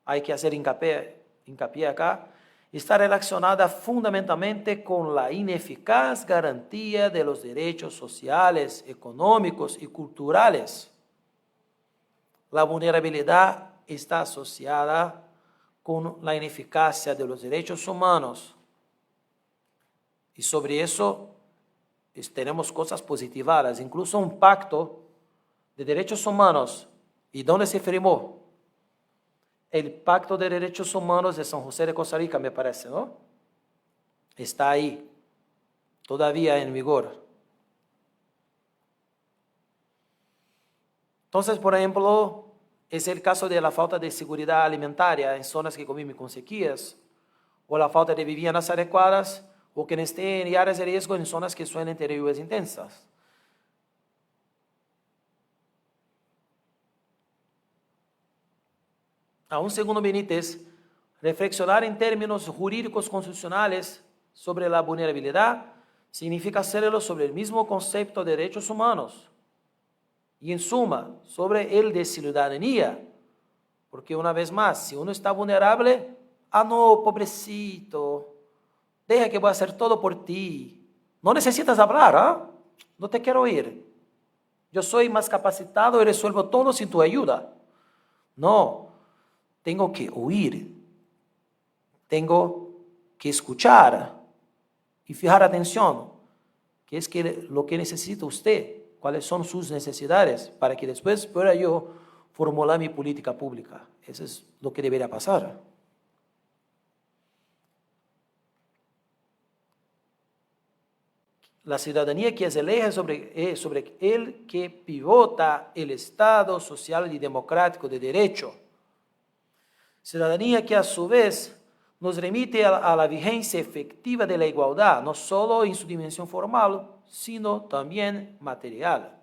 hay que hacer hincapié acá, está relacionada fundamentalmente con la ineficaz garantía de los derechos sociales, económicos y culturales. La vulnerabilidad está asociada con la ineficacia de los derechos humanos. Y sobre eso tenemos cosas positivadas, incluso un pacto de derechos humanos. ¿Y dónde se firmó? El Pacto de Derechos Humanos de San José de Costa Rica, me parece, ¿no? Está ahí, todavía en vigor. Entonces, por ejemplo, es el caso de la falta de seguridad alimentaria en zonas que conviven con sequías, o la falta de viviendas adecuadas, o que estén en áreas de riesgo en zonas que suelen tener lluvias intensas. Aún según Benítez, reflexionar en términos jurídicos constitucionales sobre la vulnerabilidad significa hacerlo sobre el mismo concepto de derechos humanos y, en suma, sobre el de ciudadanía. Porque, una vez más, si uno está vulnerable, no, pobrecito, deja que voy a hacer todo por ti. No necesitas hablar, no te quiero oír. Yo soy más capacitado y resuelvo todo sin tu ayuda. No, tengo que oír, tengo que escuchar y fijar atención, qué es lo que necesita usted, cuáles son sus necesidades, para que después pueda yo formular mi política pública. Eso es lo que debería pasar. La ciudadanía que es el eje sobre el que pivota el Estado social y democrático de derecho. Ciudadanía que a su vez nos remite a la vigencia efectiva de la igualdad, no solo en su dimensión formal, sino también material.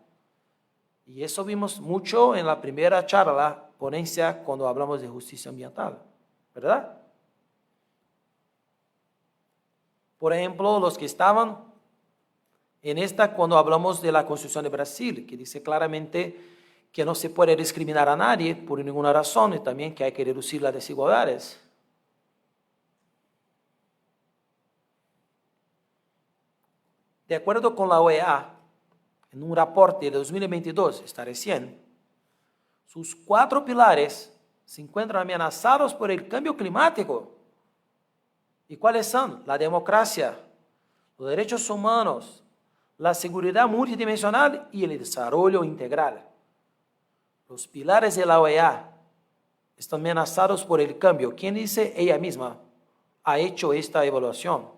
Y eso vimos mucho en la primera charla, ponencia, cuando hablamos de justicia ambiental, ¿verdad? Por ejemplo, los que estaban en esta, cuando hablamos de la Constitución de Brasil, que dice claramente que no se puede discriminar a nadie por ninguna razón y también que hay que reducir las desigualdades. De acuerdo con la OEA, en un reporte de 2022, está recién, sus 4 pilares se encuentran amenazados por el cambio climático. ¿Y cuáles son? La democracia, los derechos humanos, la seguridad multidimensional y el desarrollo integral. Los pilares de la OEA están amenazados por el cambio. ¿Quién dice? Ella misma ha hecho esta evaluación.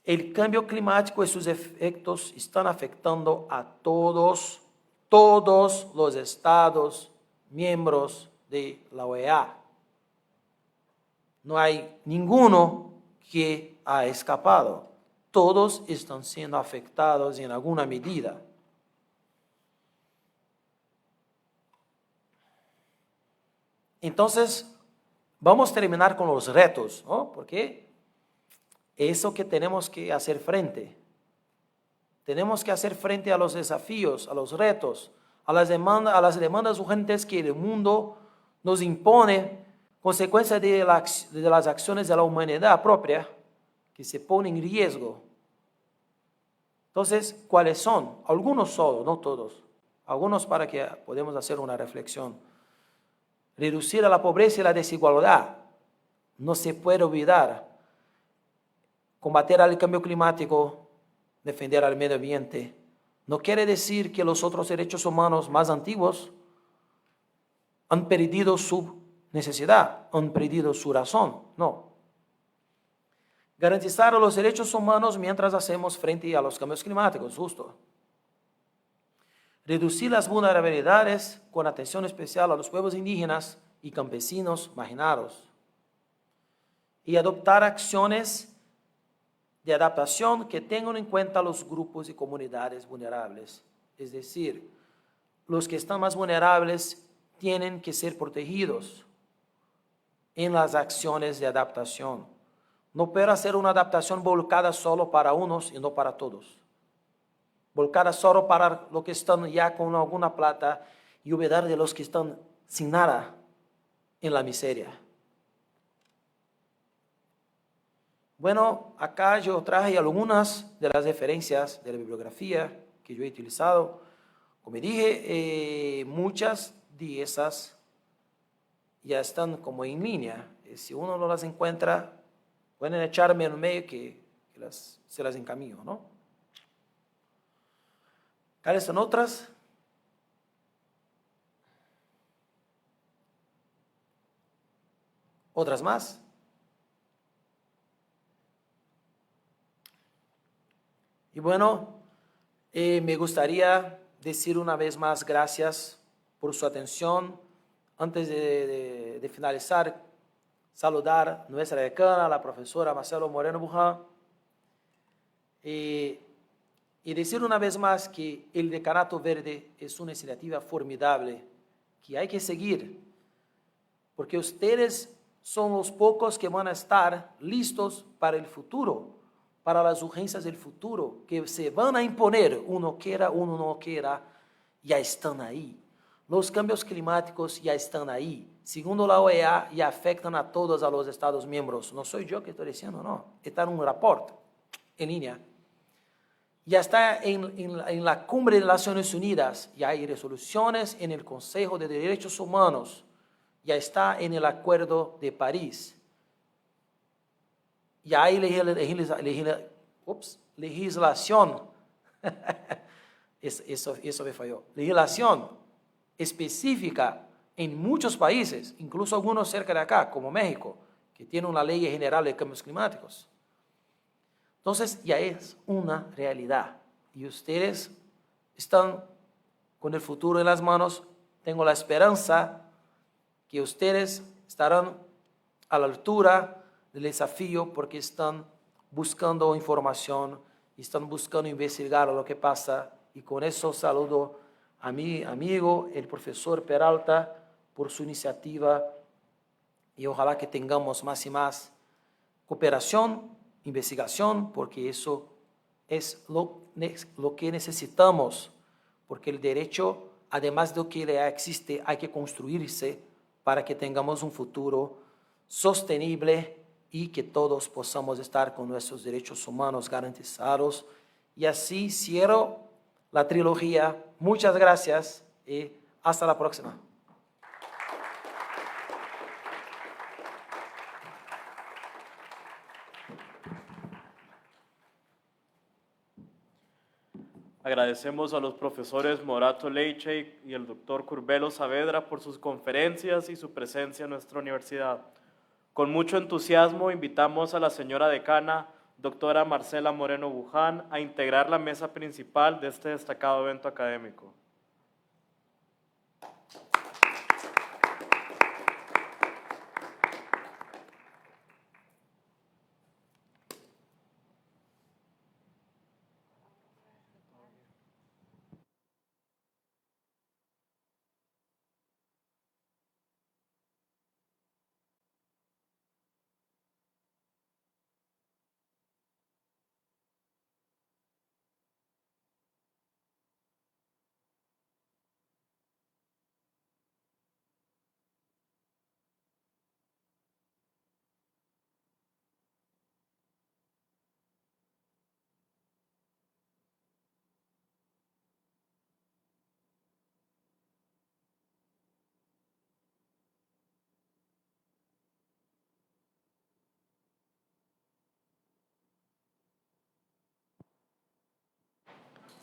El cambio climático y sus efectos están afectando a todos los estados miembros de la OEA. No hay ninguno que ha escapado. Todos están siendo afectados en alguna medida. Entonces, vamos a terminar con los retos, ¿no? Porque eso que tenemos que hacer frente. Tenemos que hacer frente a los desafíos, a los retos, a las demandas urgentes que el mundo nos impone, consecuencia de las acciones de la humanidad propia, que se pone en riesgo. Entonces, ¿cuáles son? Algunos solo, no todos. Algunos para que podamos hacer una reflexión. Reducir a la pobreza y la desigualdad. No se puede olvidar. Combater el cambio climático, defender al medio ambiente. No quiere decir que los otros derechos humanos más antiguos han perdido su necesidad, han perdido su razón. No. Garantizar los derechos humanos mientras hacemos frente a los cambios climáticos, justo. Reducir las vulnerabilidades con atención especial a los pueblos indígenas y campesinos marginados. Y adoptar acciones de adaptación que tengan en cuenta los grupos y comunidades vulnerables. Es decir, los que están más vulnerables tienen que ser protegidos en las acciones de adaptación. No puede hacer una adaptación volcada solo para unos y no para todos. Volcada solo para los que están ya con alguna plata y olvidar de los que están sin nada en la miseria. Bueno, acá yo traje algunas de las referencias de la bibliografía que yo he utilizado. Como dije, muchas de esas ya están como en línea. Si uno no las encuentra, pueden echarme en el medio que se las encamino, ¿no? ¿Cuáles son otras? ¿Otras más? Y bueno, me gustaría decir una vez más gracias por su atención. Antes de finalizar, saludar a nuestra decana, la profesora Marcelo Moreno Buján, y decir una vez más que el Decanato Verde es una iniciativa formidable que hay que seguir, porque ustedes son los pocos que van a estar listos para el futuro, para las urgencias del futuro, que se van a imponer, uno quiera, uno no quiera, ya están ahí. Los cambios climáticos ya están ahí. Según la OEA, ya afectan a todos los Estados miembros. No soy yo que estoy diciendo, no. Está en un reporte en línea. Ya está en la cumbre de las Naciones Unidas. Ya hay resoluciones en el Consejo de Derechos Humanos. Ya está en el Acuerdo de París. Ya hay legislación. Eso me falló. Legislación específica en muchos países, incluso algunos cerca de acá, como México, que tiene una ley general de cambios climáticos. Entonces ya es una realidad y ustedes están con el futuro en las manos. Tengo la esperanza que ustedes estarán a la altura del desafío porque están buscando información, están buscando investigar lo que pasa, y con eso saludo a mi amigo, el profesor Peralta, por su iniciativa, y ojalá que tengamos más y más cooperación, investigación, porque eso es lo que necesitamos, porque el derecho, además de que ya existe, hay que construirse para que tengamos un futuro sostenible y que todos podamos estar con nuestros derechos humanos garantizados. Y así cierro la trilogía. Muchas gracias y hasta la próxima. Agradecemos a los profesores Morato Leiche y el doctor Curbelo Saavedra por sus conferencias y su presencia en nuestra universidad. Con mucho entusiasmo invitamos a la señora decana, doctora Marcela Moreno Buján, a integrar la mesa principal de este destacado evento académico.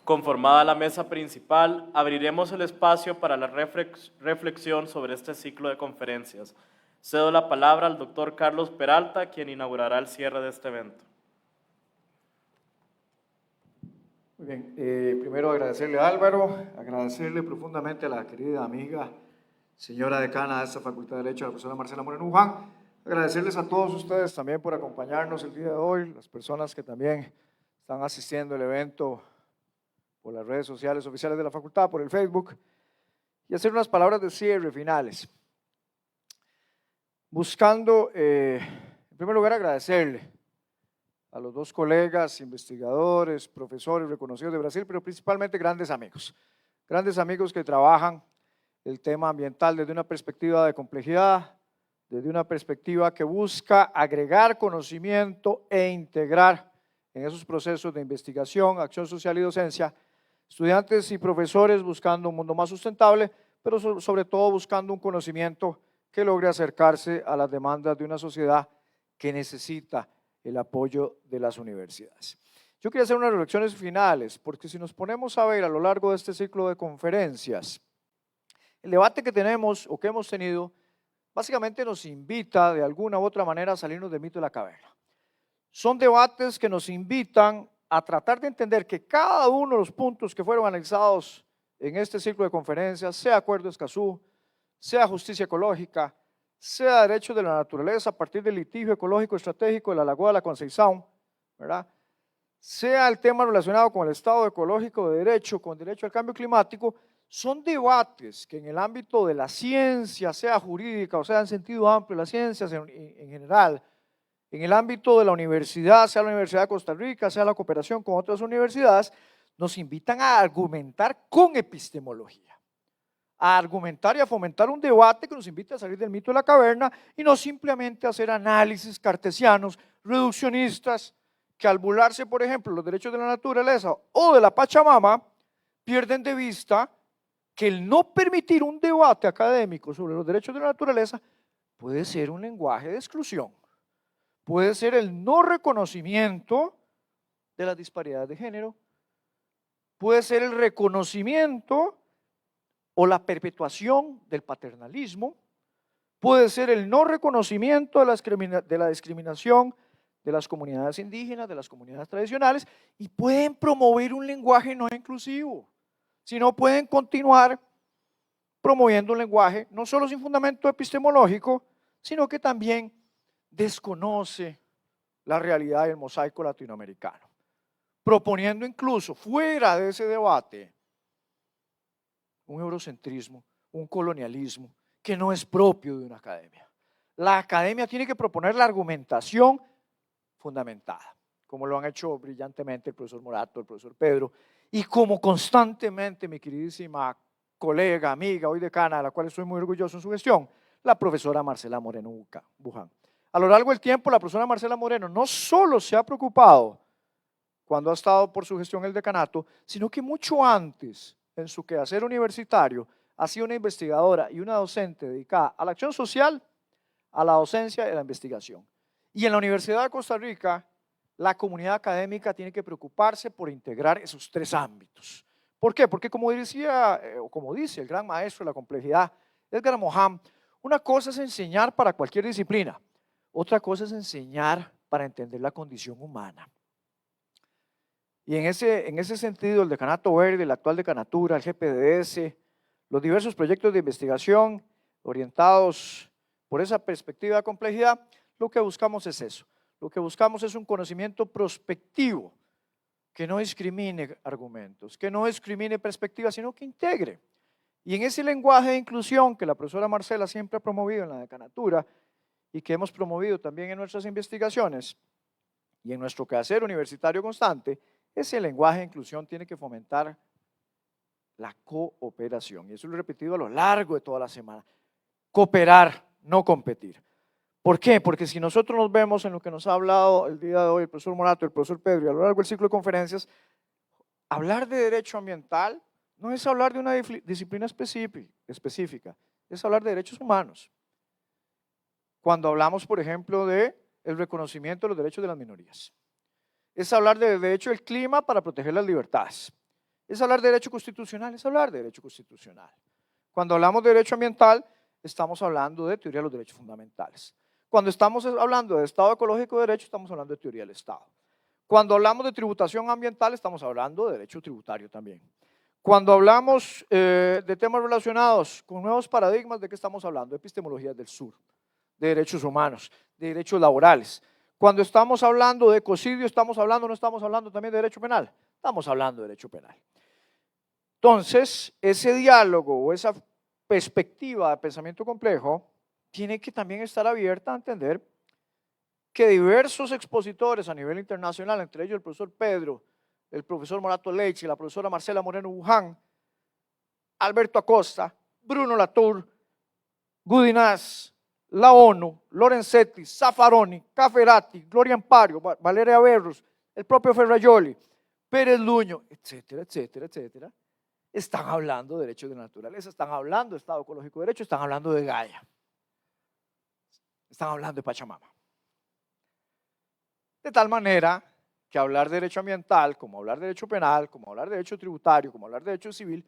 Conformada la mesa principal, abriremos el espacio para la reflexión sobre este ciclo de conferencias. Cedo la palabra al doctor Carlos Peralta, quien inaugurará el cierre de este evento. Muy bien, primero agradecerle a Álvaro, agradecerle profundamente a la querida amiga, señora decana de esta Facultad de Derecho, la profesora Marcela Moreno Buján, agradecerles a todos ustedes también por acompañarnos el día de hoy, las personas que también están asistiendo al evento por las redes sociales oficiales de la facultad, por el Facebook, y hacer unas palabras de cierre finales. Buscando, en primer lugar, agradecerle a los dos colegas, investigadores, profesores reconocidos de Brasil, pero principalmente grandes amigos que trabajan el tema ambiental desde una perspectiva de complejidad, desde una perspectiva que busca agregar conocimiento e integrar en esos procesos de investigación, acción social y docencia, estudiantes y profesores buscando un mundo más sustentable, pero sobre todo buscando un conocimiento que logre acercarse a las demandas de una sociedad que necesita el apoyo de las universidades. Yo quería hacer unas reflexiones finales, porque si nos ponemos a ver a lo largo de este ciclo de conferencias, el debate que tenemos o que hemos tenido, básicamente nos invita de alguna u otra manera a salirnos del mito de la caverna. Son debates que nos invitan a tratar de entender que cada uno de los puntos que fueron analizados en este ciclo de conferencias, sea Acuerdo de Escazú, sea justicia ecológica, sea derecho de la naturaleza a partir del litigio ecológico estratégico de la Lagoa de la Conceição, ¿verdad?, sea el tema relacionado con el Estado ecológico de derecho, con derecho al cambio climático, son debates que en el ámbito de la ciencia, sea jurídica o sea en sentido amplio, las ciencias en general, en el ámbito de la universidad, sea la Universidad de Costa Rica, sea la cooperación con otras universidades, nos invitan a argumentar con epistemología, a argumentar y a fomentar un debate que nos invite a salir del mito de la caverna y no simplemente a hacer análisis cartesianos, reduccionistas, que al burlarse, por ejemplo, los derechos de la naturaleza o de la Pachamama, pierden de vista que el no permitir un debate académico sobre los derechos de la naturaleza puede ser un lenguaje de exclusión, puede ser el no reconocimiento de las disparidades de género, puede ser el reconocimiento o la perpetuación del paternalismo, puede ser el no reconocimiento de la discriminación de las comunidades indígenas, de las comunidades tradicionales, y pueden promover un lenguaje no inclusivo, sino pueden continuar promoviendo un lenguaje no solo sin fundamento epistemológico, sino que también desconoce la realidad del mosaico latinoamericano, proponiendo incluso fuera de ese debate un eurocentrismo, un colonialismo que no es propio de una academia. La academia tiene que proponer la argumentación fundamentada, como lo han hecho brillantemente el profesor Morato, el profesor Pedro, y como constantemente mi queridísima colega, amiga, hoy decana, de la cual estoy muy orgulloso en su gestión, la profesora Marcela Moreno Buján. A lo largo del tiempo, la profesora Marcela Moreno no solo se ha preocupado cuando ha estado por su gestión en el decanato, sino que mucho antes, en su quehacer universitario, ha sido una investigadora y una docente dedicada a la acción social, a la docencia y a la investigación. Y en la Universidad de Costa Rica, la comunidad académica tiene que preocuparse por integrar esos tres ámbitos. ¿Por qué? Porque como decía, o como dice el gran maestro de la complejidad, Edgar Morin, una cosa es enseñar para cualquier disciplina, otra cosa es enseñar para entender la condición humana. Y en ese sentido, el Decanato Verde, la actual Decanatura, el GPDS, los diversos proyectos de investigación orientados por esa perspectiva de complejidad, lo que buscamos es eso. Lo que buscamos es un conocimiento prospectivo, que no discrimine argumentos, que no discrimine perspectivas, sino que integre. Y en ese lenguaje de inclusión que la profesora Marcela siempre ha promovido en la decanatura y que hemos promovido también en nuestras investigaciones y en nuestro quehacer universitario constante, ese lenguaje de inclusión tiene que fomentar la cooperación. Y eso lo he repetido a lo largo de toda la semana. Cooperar, no competir. ¿Por qué? Porque si nosotros nos vemos en lo que nos ha hablado el día de hoy el profesor Morato, el profesor Pedro y a lo largo del ciclo de conferencias, hablar de derecho ambiental no es hablar de una disciplina específica, es hablar de derechos humanos. Cuando hablamos, por ejemplo, de el reconocimiento de los derechos de las minorías. Es hablar del derecho del clima para proteger las libertades. Es hablar de derecho constitucional, es hablar de derecho constitucional. Cuando hablamos de derecho ambiental, estamos hablando de teoría de los derechos fundamentales. Cuando estamos hablando de Estado ecológico de derecho, estamos hablando de teoría del Estado. Cuando hablamos de tributación ambiental, estamos hablando de derecho tributario también. Cuando hablamos de temas relacionados con nuevos paradigmas, ¿de qué estamos hablando? De epistemologías del sur, de derechos humanos, de derechos laborales. Cuando estamos hablando de ecocidio, ¿no estamos hablando también de derecho penal? Estamos hablando de derecho penal. Entonces, ese diálogo o esa perspectiva de pensamiento complejo tiene que también estar abierta a entender que diversos expositores a nivel internacional, entre ellos el profesor Pedro, el profesor Morato Leite, la profesora Marcela Moreno Buján, Alberto Acosta, Bruno Latour, Gudinás, la ONU, Lorenzetti, Zaffaroni, Cafferati, Gloria Ampario, Valeria Berros, el propio Ferrajoli, Pérez Luño, etcétera, etcétera, etcétera, están hablando de derechos de naturaleza, están hablando de Estado ecológico de derecho, están hablando de Gaia, están hablando de Pachamama. De tal manera que hablar de derecho ambiental, como hablar de derecho penal, como hablar de derecho tributario, como hablar de derecho civil,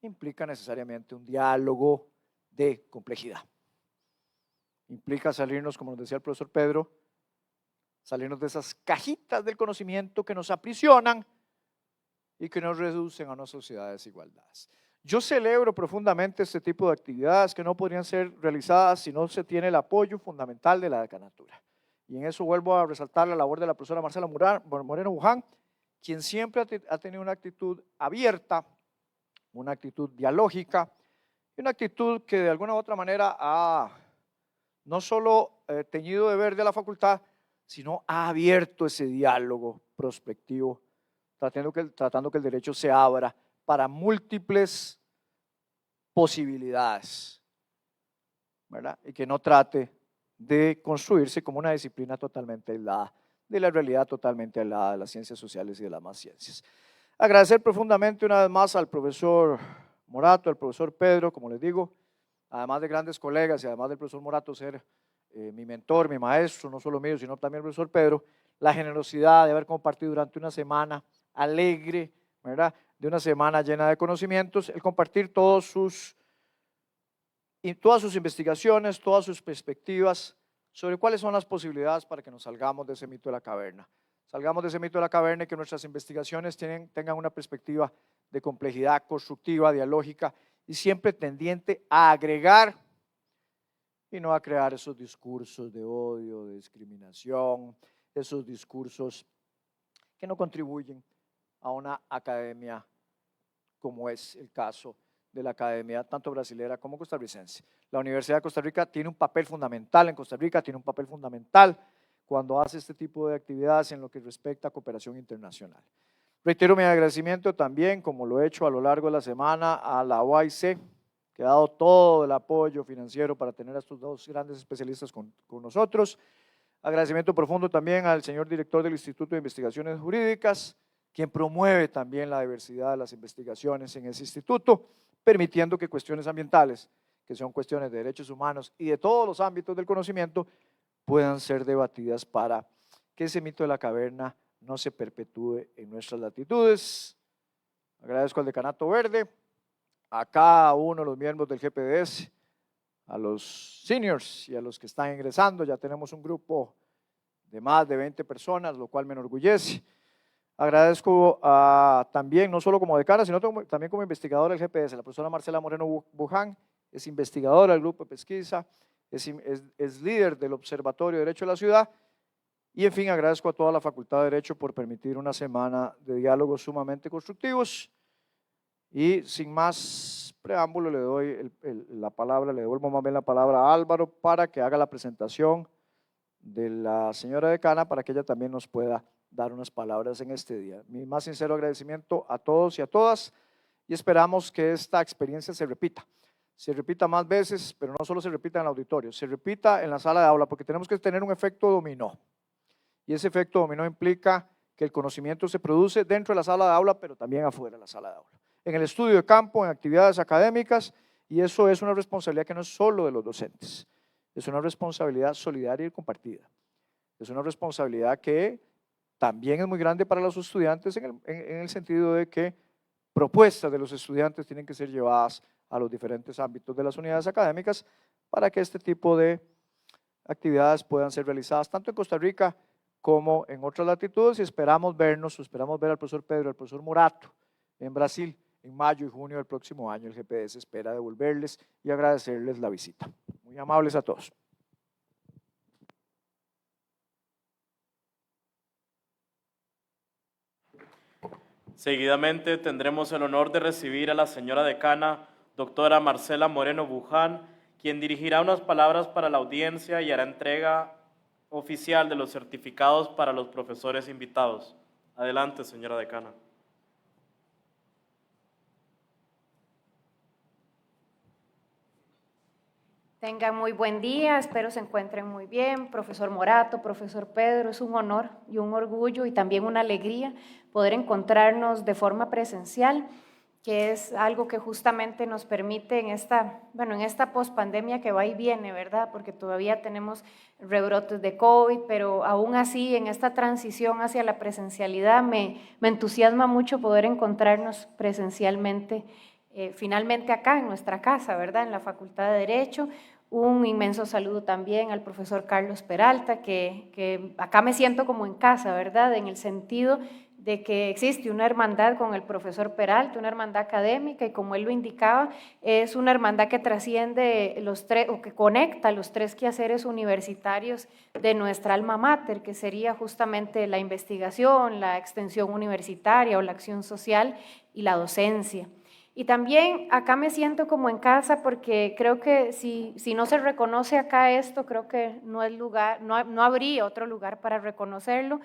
implica necesariamente un diálogo de complejidad. Implica salirnos, como nos decía el profesor Pedro, salirnos de esas cajitas del conocimiento que nos aprisionan y que nos reducen a una sociedad de desigualdades. Yo celebro profundamente este tipo de actividades que no podrían ser realizadas si no se tiene el apoyo fundamental de la decanatura. Y en eso vuelvo a resaltar la labor de la profesora Marcela Moreno Buján, quien siempre ha tenido una actitud abierta, una actitud dialógica, y una actitud que de alguna u otra manera ha no solo teñido de verde a la facultad, sino ha abierto ese diálogo prospectivo, tratando que el derecho se abra para múltiples posibilidades, ¿verdad? Y que no trate de construirse como una disciplina totalmente aislada, de la realidad totalmente aislada de las ciencias sociales y de las más ciencias. Agradecer profundamente una vez más al profesor Morato, al profesor Pedro, como les digo, además de grandes colegas y además del profesor Morato ser mi mentor, mi maestro, no solo mío, sino también el profesor Pedro, la generosidad de haber compartido durante una semana alegre, ¿verdad? De una semana llena de conocimientos, el compartir todas sus investigaciones, todas sus perspectivas sobre cuáles son las posibilidades para que nos salgamos de ese mito de la caverna. Salgamos de ese mito de la caverna y que nuestras investigaciones tengan una perspectiva de complejidad constructiva, dialógica y siempre tendiente a agregar y no a crear esos discursos de odio, de discriminación, esos discursos que no contribuyen a una academia como es el caso de la academia tanto brasilera como costarricense. La Universidad de Costa Rica tiene un papel fundamental en Costa Rica, tiene un papel fundamental cuando hace este tipo de actividades en lo que respecta a cooperación internacional. Reitero mi agradecimiento también, como lo he hecho a lo largo de la semana, a la OIC, que ha dado todo el apoyo financiero para tener a estos dos grandes especialistas con nosotros. Agradecimiento profundo también al señor director del Instituto de Investigaciones Jurídicas, quien promueve también la diversidad de las investigaciones en ese instituto, permitiendo que cuestiones ambientales, que son cuestiones de derechos humanos y de todos los ámbitos del conocimiento, puedan ser debatidas para que ese mito de la caverna no se perpetúe en nuestras latitudes. Agradezco al Decanato Verde, a cada uno de los miembros del GPDS, a los seniors y a los que están ingresando. Ya tenemos un grupo de más de 20 personas, lo cual me enorgullece. Agradezco también, no solo como decana, sino también como investigadora del GPS, la profesora Marcela Moreno Buján, es investigadora del grupo de pesquisa, es líder del Observatorio de Derecho de la Ciudad, y en fin, agradezco a toda la Facultad de Derecho por permitir una semana de diálogos sumamente constructivos, y sin más preámbulo le doy la palabra, le devuelvo más bien la palabra a Álvaro para que haga la presentación de la señora decana, para que ella también nos pueda dar unas palabras en este día. Mi más sincero agradecimiento a todos y a todas, y esperamos que esta experiencia se repita más veces, pero no solo se repita en el auditorio, se repita en la sala de aula, porque tenemos que tener un efecto dominó, y ese efecto dominó implica que el conocimiento se produce dentro de la sala de aula, pero también afuera de la sala de aula, en el estudio de campo, en actividades académicas, y eso es una responsabilidad que no es solo de los docentes, es una responsabilidad solidaria y compartida, es una responsabilidad que también es muy grande para los estudiantes en el sentido de que propuestas de los estudiantes tienen que ser llevadas a los diferentes ámbitos de las unidades académicas para que este tipo de actividades puedan ser realizadas tanto en Costa Rica como en otras latitudes, y esperamos ver al profesor Pedro, al profesor Morato en Brasil en mayo y junio del próximo año. El GPS espera devolverles y agradecerles la visita. Muy amables a todos. Seguidamente tendremos el honor de recibir a la señora decana, doctora Marcela Moreno Buján, quien dirigirá unas palabras para la audiencia y hará entrega oficial de los certificados para los profesores invitados. Adelante, señora decana. Tengan muy buen día, espero se encuentren muy bien. Profesor Morato, profesor Pedro, es un honor y un orgullo y también una alegría poder encontrarnos de forma presencial, que es algo que justamente nos permite en esta pospandemia que va y viene, ¿verdad? Porque todavía tenemos rebrotes de COVID, pero aún así en esta transición hacia la presencialidad me entusiasma mucho poder encontrarnos presencialmente, finalmente acá en nuestra casa, ¿verdad? En la Facultad de Derecho. Un inmenso saludo también al profesor Carlos Peralta, que acá me siento como en casa, ¿verdad? En el sentido de que existe una hermandad con el profesor Peralta, una hermandad académica, y como él lo indicaba, es una hermandad que trasciende los tres, o que conecta los tres quehaceres universitarios de nuestra alma mater, que sería justamente la investigación, la extensión universitaria o la acción social y la docencia. Y también acá me siento como en casa porque creo que si no se reconoce acá esto, creo que no habría otro lugar para reconocerlo.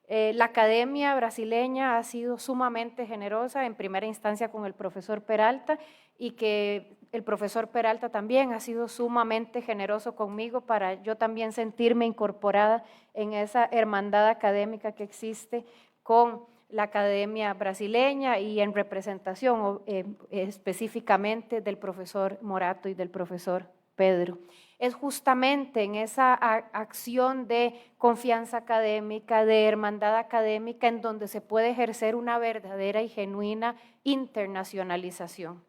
La academia brasileña ha sido sumamente generosa, en primera instancia con el profesor Peralta, y que el profesor Peralta también ha sido sumamente generoso conmigo para yo también sentirme incorporada en esa hermandad académica que existe con la academia brasileña y en representación específicamente del profesor Morato y del profesor Pedro. Es justamente en esa acción de confianza académica, de hermandad académica, en donde se puede ejercer una verdadera y genuina internacionalización.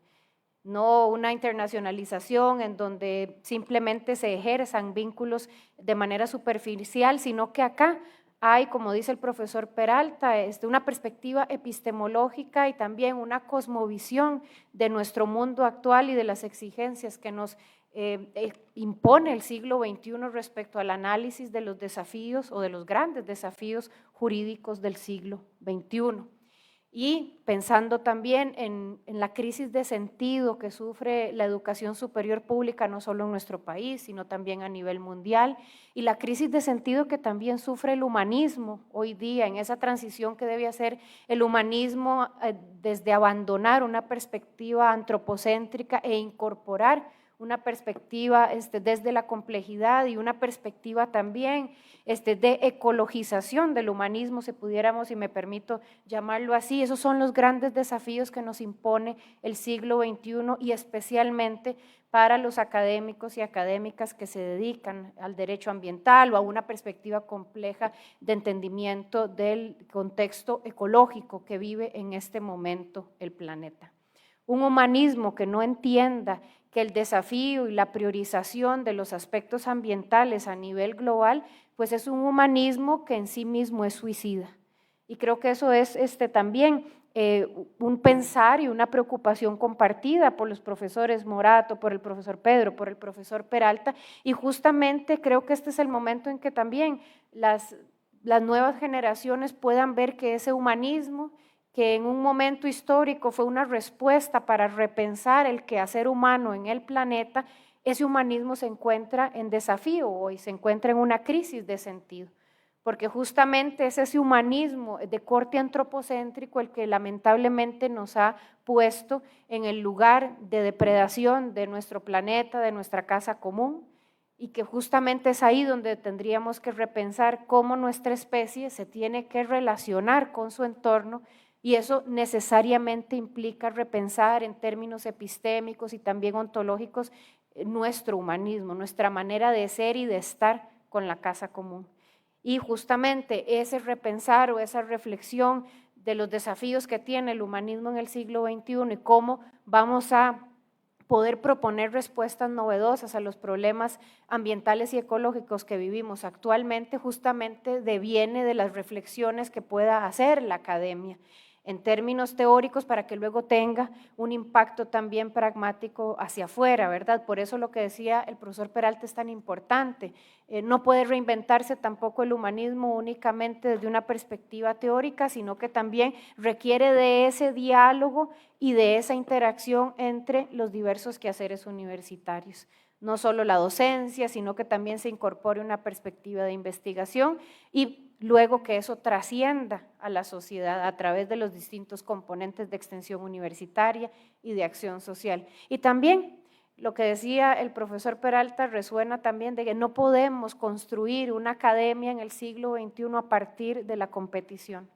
No una internacionalización en donde simplemente se ejerzan vínculos de manera superficial, sino que acá hay, como dice el profesor Peralta, una perspectiva epistemológica y también una cosmovisión de nuestro mundo actual y de las exigencias que nos impone el siglo XXI respecto al análisis de los desafíos o de los grandes desafíos jurídicos del siglo XXI. Y pensando también en la crisis de sentido que sufre la educación superior pública, no solo en nuestro país, sino también a nivel mundial, y la crisis de sentido que también sufre el humanismo hoy día, en esa transición que debe hacer el humanismo desde abandonar una perspectiva antropocéntrica e incorporar una perspectiva desde la complejidad y una perspectiva también de ecologización del humanismo, si pudiéramos, y me permito llamarlo así. Esos son los grandes desafíos que nos impone el siglo XXI y especialmente para los académicos y académicas que se dedican al derecho ambiental o a una perspectiva compleja de entendimiento del contexto ecológico que vive en este momento el planeta. Un humanismo que no entienda que el desafío y la priorización de los aspectos ambientales a nivel global, pues es un humanismo que en sí mismo es suicida. Y creo que eso es también un pensar y una preocupación compartida por los profesores Morato, por el profesor Pedro, por el profesor Peralta, y justamente creo que este es el momento en que también las nuevas generaciones puedan ver que ese humanismo, que en un momento histórico fue una respuesta para repensar el quehacer humano en el planeta, ese humanismo se encuentra en desafío hoy, se encuentra en una crisis de sentido, porque justamente es ese humanismo de corte antropocéntrico el que lamentablemente nos ha puesto en el lugar de depredación de nuestro planeta, de nuestra casa común, y que justamente es ahí donde tendríamos que repensar cómo nuestra especie se tiene que relacionar con su entorno. Y eso necesariamente implica repensar en términos epistémicos y también ontológicos nuestro humanismo, nuestra manera de ser y de estar con la casa común. Y justamente ese repensar o esa reflexión de los desafíos que tiene el humanismo en el siglo XXI y cómo vamos a poder proponer respuestas novedosas a los problemas ambientales y ecológicos que vivimos actualmente, justamente deviene de las reflexiones que pueda hacer la academia en términos teóricos para que luego tenga un impacto también pragmático hacia afuera, ¿verdad? Por eso lo que decía el profesor Peralta es tan importante. No puede reinventarse tampoco el humanismo únicamente desde una perspectiva teórica, sino que también requiere de ese diálogo y de esa interacción entre los diversos quehaceres universitarios. No solo la docencia, sino que también se incorpore una perspectiva de investigación y luego que eso trascienda a la sociedad a través de los distintos componentes de extensión universitaria y de acción social. Y también lo que decía el profesor Peralta resuena también de que no podemos construir una academia en el siglo XXI a partir de la competición.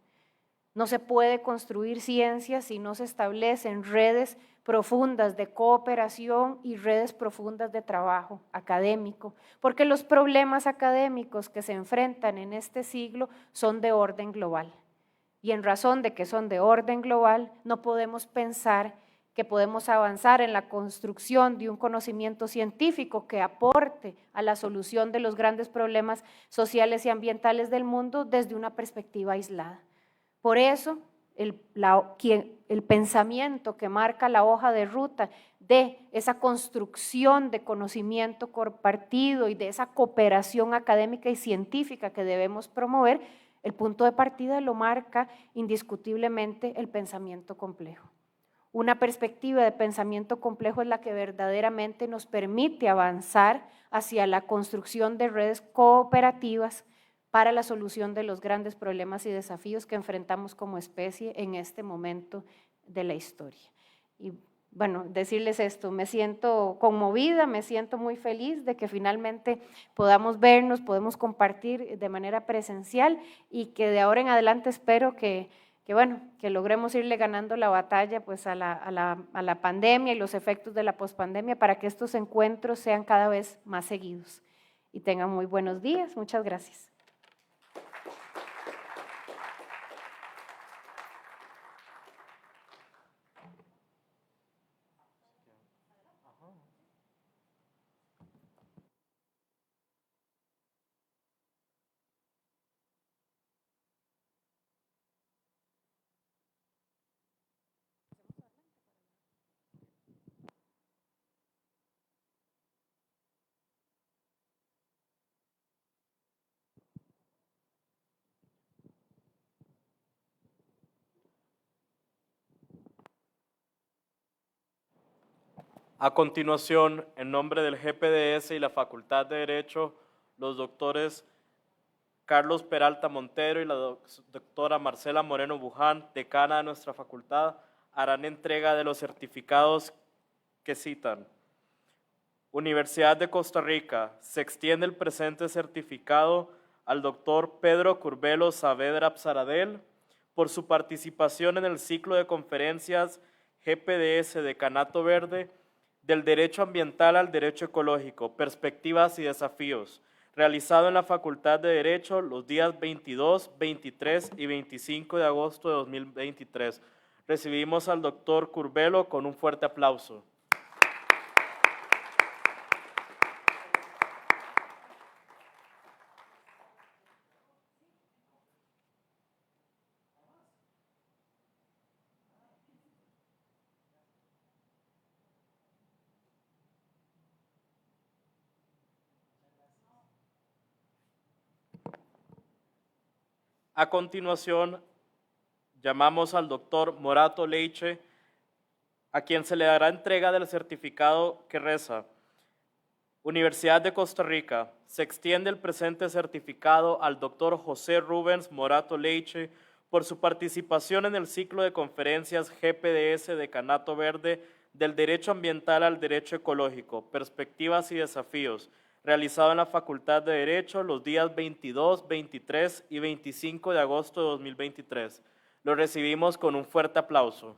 No se puede construir ciencia si no se establecen redes profundas de cooperación y redes profundas de trabajo académico, porque los problemas académicos que se enfrentan en este siglo son de orden global. Y en razón de que son de orden global, no podemos pensar que podemos avanzar en la construcción de un conocimiento científico que aporte a la solución de los grandes problemas sociales y ambientales del mundo desde una perspectiva aislada. Por eso, el pensamiento que marca la hoja de ruta de esa construcción de conocimiento compartido y de esa cooperación académica y científica que debemos promover, el punto de partida lo marca indiscutiblemente el pensamiento complejo. Una perspectiva de pensamiento complejo es la que verdaderamente nos permite avanzar hacia la construcción de redes cooperativas para la solución de los grandes problemas y desafíos que enfrentamos como especie en este momento de la historia. Y bueno, decirles esto, me siento conmovida, me siento muy feliz de que finalmente podamos vernos, podemos compartir de manera presencial y que de ahora en adelante espero que logremos irle ganando la batalla pues a la pandemia y los efectos de la pospandemia para que estos encuentros sean cada vez más seguidos. Y tengan muy buenos días, muchas gracias. A continuación, en nombre del GPDS y la Facultad de Derecho, los doctores Carlos Peralta Montero y la doctora Marcela Moreno Buján, decana de nuestra facultad, harán entrega de los certificados que citan. Universidad de Costa Rica, se extiende el presente certificado al doctor Pedro Curbelo Saavedra Psaradel por su participación en el ciclo de conferencias GPDS Decanato Verde del Derecho Ambiental al Derecho Ecológico, Perspectivas y Desafíos, realizado en la Facultad de Derecho los días 22, 23 y 25 de agosto de 2023. Recibimos al doctor Curbelo con un fuerte aplauso. A continuación, llamamos al doctor Morato Leiche, a quien se le dará entrega del certificado que reza. Universidad de Costa Rica, se extiende el presente certificado al doctor José Rubens Morato Leiche por su participación en el ciclo de conferencias GPDS Decanato Verde del Derecho Ambiental al Derecho Ecológico, Perspectivas y Desafíos, realizado en la Facultad de Derecho los días 22, 23 y 25 de agosto de 2023. Lo recibimos con un fuerte aplauso.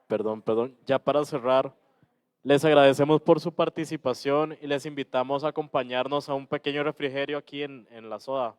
Perdón. Ya para cerrar, les agradecemos por su participación y les invitamos a acompañarnos a un pequeño refrigerio aquí en la soda.